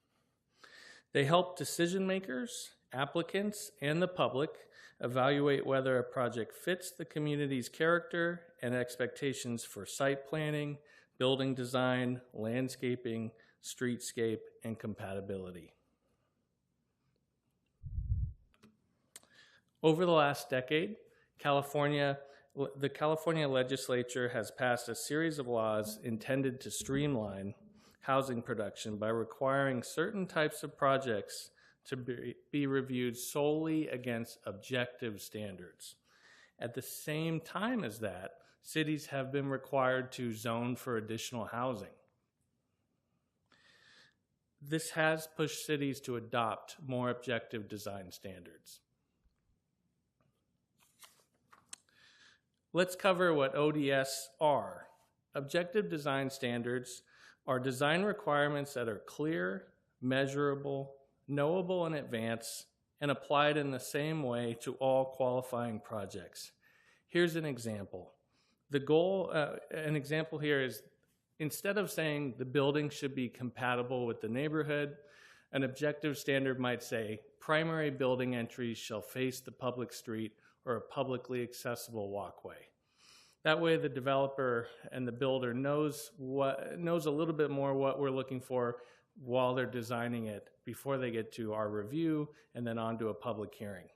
They help decision makers, applicants, and the public evaluate whether a project fits the community's character and expectations for site planning, building design, landscaping, streetscape, and compatibility. Over the last decade, the California legislature has passed a series of laws intended to streamline housing production by requiring certain types of projects to be reviewed solely against objective standards. At the same time as that, cities have been required to zone for additional housing. This has pushed cities to adopt more objective design standards. Let's cover what ODS are. Objective design standards are design requirements that are clear, measurable, knowable in advance, and applied in the same way to all qualifying projects. Here's an example. The goal, an example here is, instead of saying the building should be compatible with the neighborhood, an objective standard might say primary building entries shall face the public street or a publicly accessible walkway. That way the developer and the builder knows a little bit more what we're looking for while they're designing it before they get to our review and then on to a public hearing.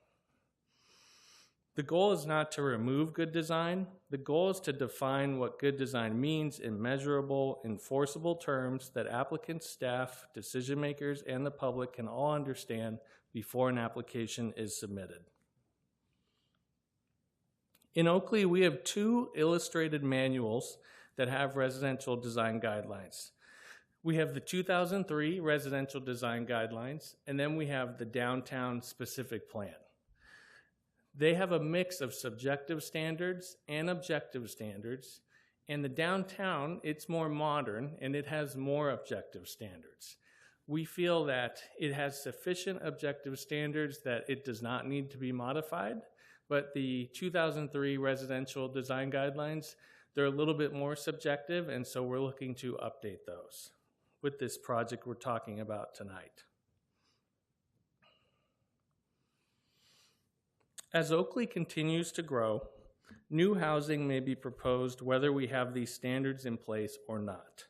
The goal is not to remove good design. The goal is to define what good design means in measurable, enforceable terms that applicants, staff, decision makers, and the public can all understand before an application is submitted. In Oakley, we have 2 illustrated manuals that have residential design guidelines. We have the 2003 Residential Design Guidelines, and then we have the Downtown Specific Plan. They have a mix of subjective standards and objective standards, and the downtown, it's more modern, and it has more objective standards. We feel that it has sufficient objective standards that it does not need to be modified, but the 2003 Residential Design Guidelines, they're a little bit more subjective, and so we're looking to update those with this project we're talking about tonight. As Oakley continues to grow, new housing may be proposed whether we have these standards in place or not.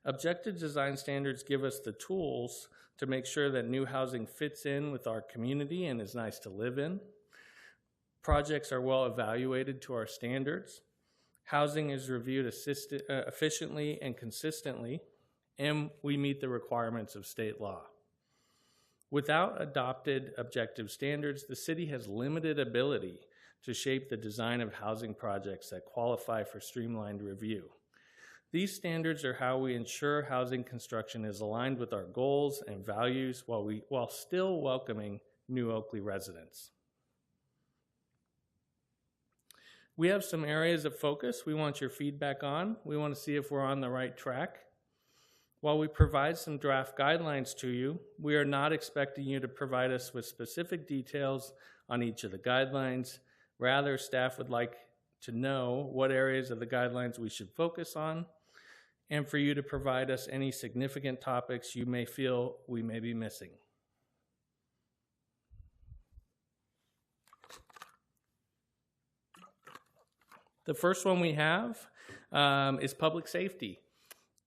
Objective design standards give us the tools to make sure that new housing fits in with our community and is nice to live in. Projects are well evaluated to our standards. Housing is reviewed efficiently and consistently, and we meet the requirements of state law. Without adopted objective standards, the city has limited ability to shape the design of housing projects that qualify for streamlined review. These standards are how we ensure housing construction is aligned with our goals and values while still welcoming new Oakley residents. We have some areas of focus we want your feedback on. We want to see if we're on the right track. While we provide some draft guidelines to you, we are not expecting you to provide us with specific details on each of the guidelines. Rather, staff would like to know what areas of the guidelines we should focus on, and for you to provide us any significant topics you may feel we may be missing. The first one we have is public safety.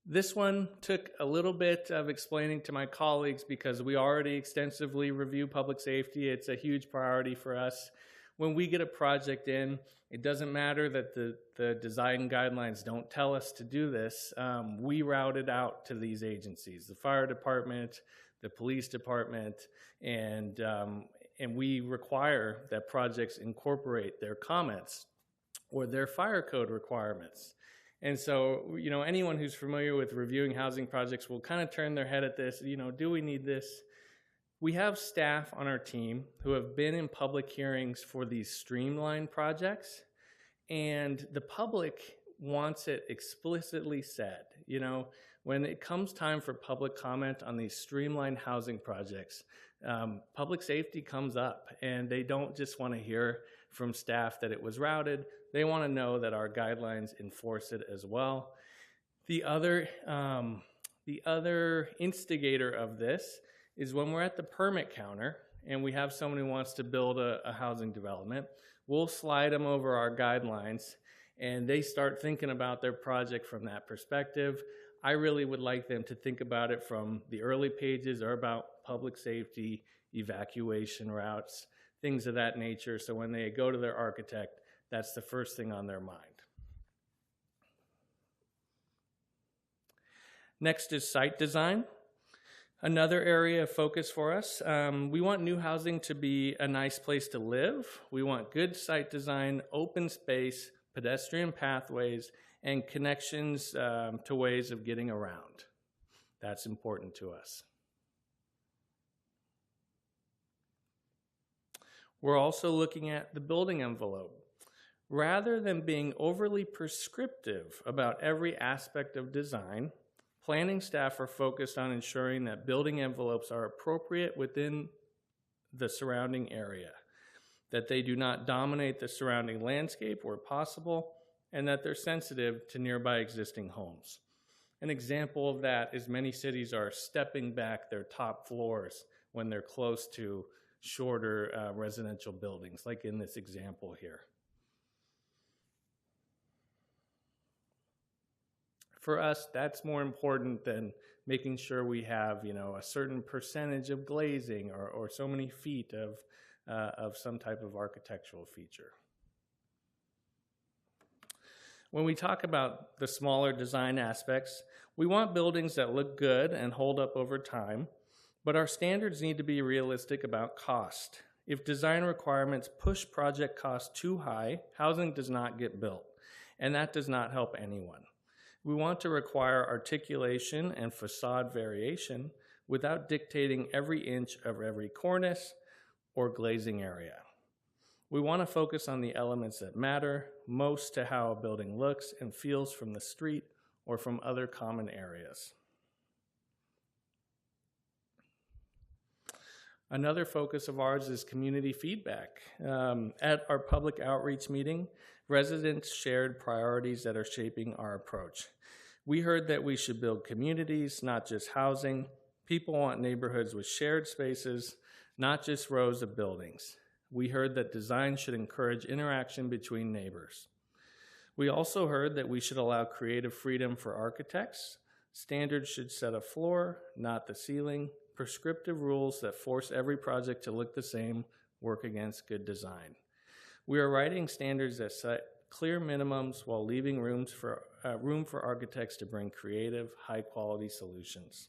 This one took a little bit of explaining to my colleagues because we already extensively review public safety. It's a huge priority for us. When we get a project in, it doesn't matter that the design guidelines don't tell us to do this. We route it out to these agencies, the fire department, the police department, and we require that projects incorporate their comments or their fire code requirements. And so, you know, anyone who's familiar with reviewing housing projects will kind of turn their head at this, you know, do we need this? We have staff on our team who have been in public hearings for these streamlined projects, and the public wants it explicitly said. You know, when it comes time for public comment on these streamlined housing projects, public safety comes up, and they don't just want to hear from staff that it was routed. They want to know that our guidelines enforce it as well. The other instigator of this is when we're at the permit counter and we have someone who wants to build a housing development, we'll slide them over our guidelines and they start thinking about their project from that perspective. I really would like them to think about it from the early pages or about public safety, evacuation routes, things of that nature. So when they go to their architect, that's the first thing on their mind. Next is site design. Another area of focus for us. We want new housing to be a nice place to live. We want good site design, open space, pedestrian pathways, and connections to ways of getting around. That's important to us. We're also looking at the building envelope. Rather than being overly prescriptive about every aspect of design, planning staff are focused on ensuring that building envelopes are appropriate within the surrounding area, that they do not dominate the surrounding landscape where possible, and that they're sensitive to nearby existing homes. An example of that is many cities are stepping back their top floors when they're close to shorter residential buildings, like in this example here. For us, that's more important than making sure we have, a certain percentage of glazing or so many feet of some type of architectural feature. When we talk about the smaller design aspects, we want buildings that look good and hold up over time, but our standards need to be realistic about cost. If design requirements push project costs too high, housing does not get built, and that does not help anyone. We want to require articulation and facade variation without dictating every inch of every cornice or glazing area. We want to focus on the elements that matter most to how a building looks and feels from the street or from other common areas. Another focus of ours is community feedback. At our public outreach meeting, residents shared priorities that are shaping our approach. We heard that we should build communities, not just housing. People want neighborhoods with shared spaces, not just rows of buildings. We heard that design should encourage interaction between neighbors. We also heard that we should allow creative freedom for architects. Standards should set a floor, not the ceiling. Prescriptive rules that force every project to look the same work against good design. We are writing standards that set clear minimums while leaving room for architects to bring creative, high-quality solutions.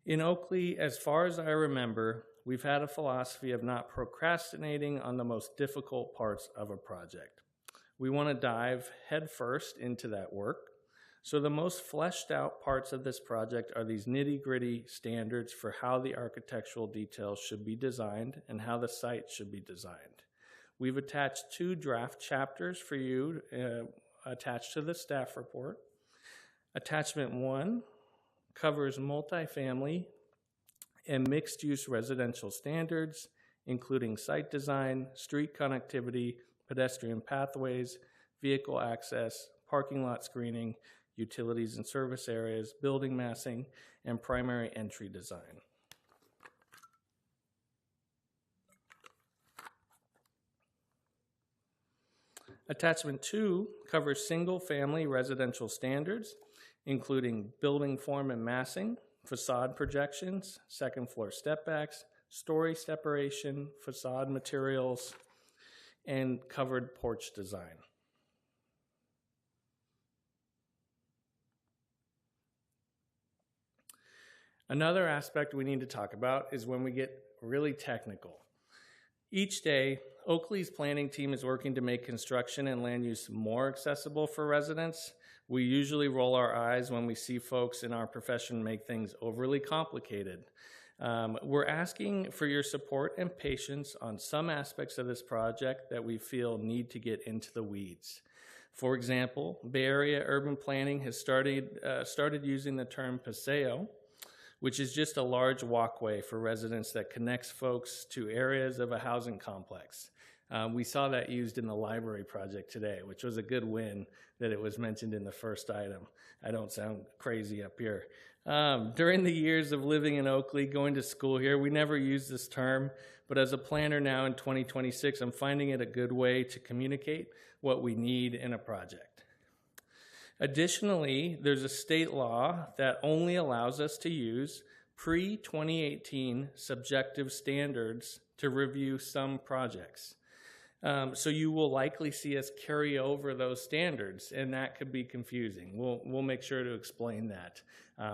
In Oakley, as far as I remember, we've had a philosophy of not procrastinating on the most difficult parts of a project. We want to dive headfirst into that work. So the most fleshed out parts of this project are these nitty-gritty standards for how the architectural details should be designed and how the site should be designed. We've attached 2 draft chapters for you attached to the staff report. Attachment 1 covers multifamily and mixed-use residential standards, including site design, street connectivity, pedestrian pathways, vehicle access, parking lot screening, utilities and service areas, building massing, and primary entry design. Attachment 2 covers single-family residential standards, including building form and massing, facade projections, second-floor step-backs, story separation, facade materials, and covered porch design. Another aspect we need to talk about is when we get really technical. Each day, Oakley's planning team is working to make construction and land use more accessible for residents. We usually roll our eyes when we see folks in our profession make things overly complicated. We're asking for your support and patience on some aspects of this project that we feel need to get into the weeds. For example, Bay Area urban planning has started using the term paseo, which is just a large walkway for residents that connects folks to areas of a housing complex. We saw that used in the library project today, which was a good win that it was mentioned in the first item. I don't sound crazy up here. During the years of living in Oakley, going to school here, we never used this term, but as a planner now in 2026, I'm finding it a good way to communicate what we need in a project. Additionally, there's a state law that only allows us to use pre-2018 subjective standards to review some projects. So you will likely see us carry over those standards, and that could be confusing. We'll make sure to explain that.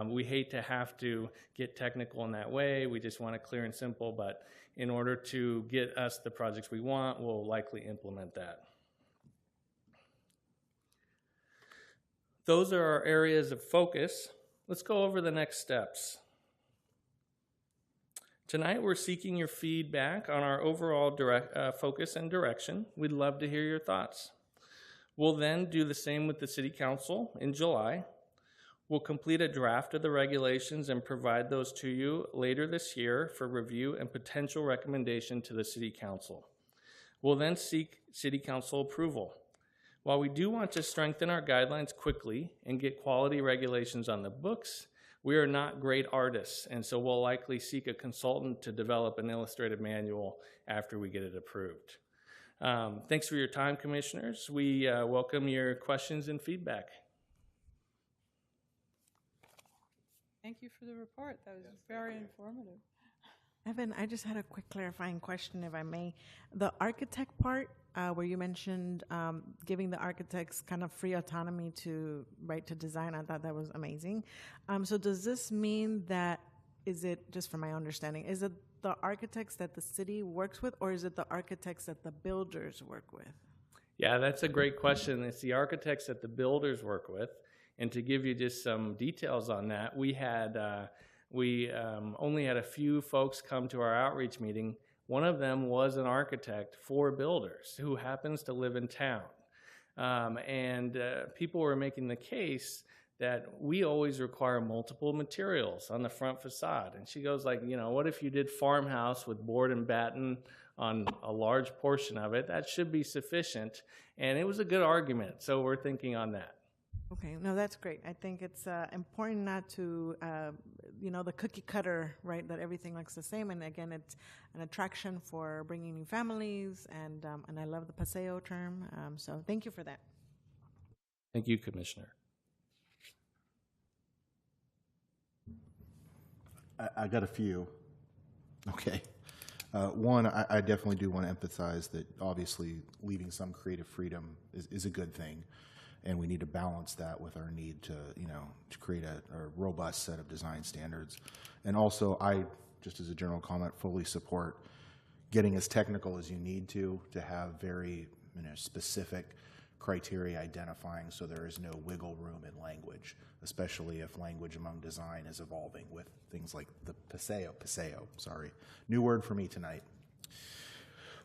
We hate to have to get technical in that way. We just want it clear and simple, but in order to get us the projects we want, we'll likely implement that. Those are our areas of focus. Let's go over the next steps. Tonight, we're seeking your feedback on our overall focus and direction. We'd love to hear your thoughts. We'll then do the same with the City Council in July. We'll complete a draft of the regulations and provide those to you later this year for review and potential recommendation to the City Council. We'll then seek City Council approval. While we do want to strengthen our guidelines quickly and get quality regulations on the books, we are not great artists, and so we'll likely seek a consultant to develop an illustrative manual after we get it approved. Thanks for your time, Commissioners. We welcome your questions and feedback. Thank you for the report. That was very informative. Evan, I just had a quick clarifying question, if I may. The architect part, where you mentioned giving the architects kind of free autonomy to design, I thought that was amazing. So does this mean that, is it, just from my understanding, is it the architects that the city works with, or is it the architects that the builders work with? Yeah, that's a great question. It's the architects that the builders work with. And to give you just some details on that, we only had a few folks come to our outreach meeting. One of them was an architect for builders who happens to live in town. People were making the case that we always require multiple materials on the front facade. And she goes like, what if you did farmhouse with board and batten on a large portion of it? That should be sufficient. And it was a good argument. So we're thinking on that. Okay, no, that's great. I think it's important not to, the cookie cutter, right, that everything looks the same. And again, it's an attraction for bringing new families, and I love the paseo term. So thank you for that. Thank you, Commissioner. I got a few. Okay. One, I definitely do want to emphasize that obviously leaving some creative freedom is a good thing. And we need to balance that with our need to, to create a robust set of design standards. And also, I, just as a general comment, fully support getting as technical as you need to have very specific criteria identifying so there is no wiggle room in language, especially if language among design is evolving with things like the paseo, new word for me tonight.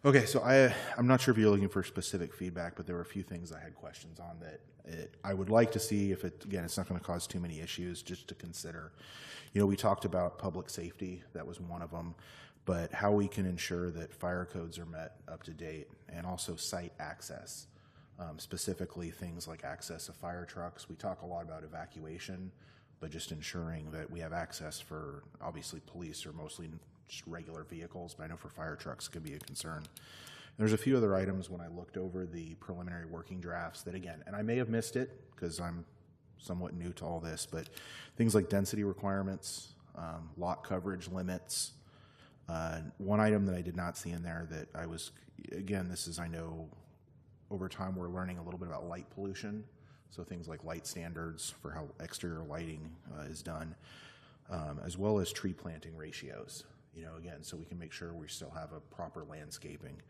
Okay, so I'm not sure if you're looking for specific feedback, but there were a few things I had questions on that I would like to see if it's not going to cause too many issues, just to consider. We talked about public safety, that was one of them, but how we can ensure that fire codes are met up to date, and also site access, specifically things like access of fire trucks. We talk a lot about evacuation, but just ensuring that we have access for, obviously, police or mostly just regular vehicles, but I know for fire trucks could be a concern. There's a few other items when I looked over the preliminary working drafts that, again, and I may have missed it because I'm somewhat new to all this, but things like density requirements, lot coverage limits. One item that I did not see in there that I was, again, this is, I know over time we're learning a little bit about light pollution, so things like light standards for how exterior lighting is done, as well as tree planting ratios. Again, so we can make sure we still have a proper landscaping.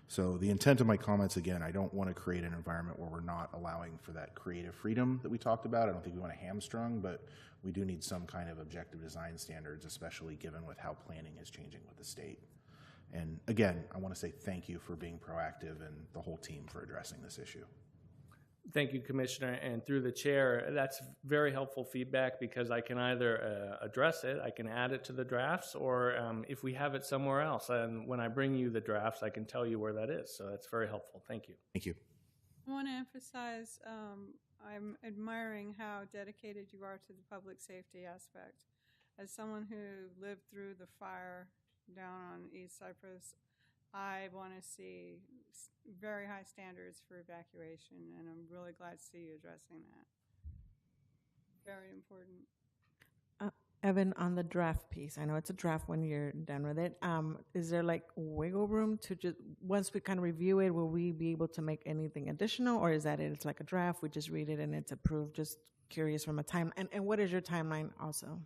So the intent of my comments, again, I don't want to create an environment where we're not allowing for that creative freedom that we talked about. I don't think we want to hamstrung, but we do need some kind of objective design standards, especially given with how planning is changing with the state. And again, I want to say thank you for being proactive and the whole team for addressing this issue. Thank you, Commissioner. And through the chair, that's very helpful feedback because I can either address it, I can add it to the drafts, or if we have it somewhere else, and when I bring you the drafts, I can tell you where that is. So that's very helpful. Thank you. Thank you. I want to emphasize I'm admiring how dedicated you are to the public safety aspect. As someone who lived through the fire down on East Cypress, I want to see very high standards for evacuation, and I'm really glad to see you addressing that. Very important. Evan, on the draft piece, I know it's a draft when you're done with it. Is there like wiggle room to just, once we kind of review it, will we be able to make anything additional, or is that it? It's like a draft, we just read it and it's approved? Just curious from a time, and what is your timeline also?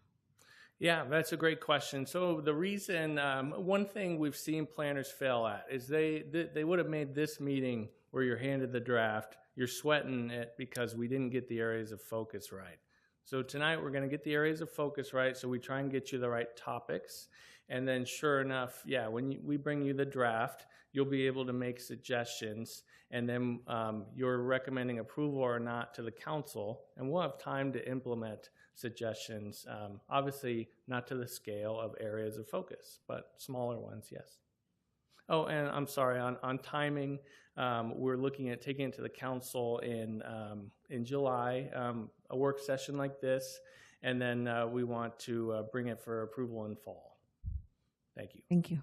Yeah, that's a great question. So the reason, one thing we've seen planners fail at is they would have made this meeting where you're handed the draft, you're sweating it because we didn't get the areas of focus right. So tonight we're going to get the areas of focus right, so we try and get you the right topics. And then sure enough, yeah, when we bring you the draft, you'll be able to make suggestions, and then you're recommending approval or not to the council, and we'll have time to implement suggestions. Obviously not to the scale of areas of focus, but smaller ones, yes. Oh, and I'm sorry, on timing, we're looking at taking it to the council in July, a work session like this, and then we want to bring it for approval in fall. Thank you. Thank you.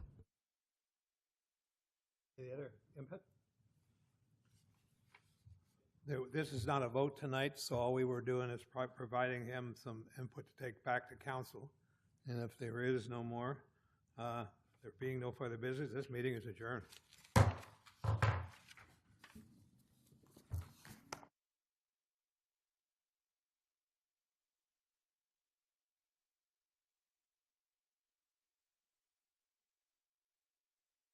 Any other input? This is not a vote tonight, so all we were doing is providing him some input to take back to council. And if there is no more, there being no further business, this meeting is adjourned.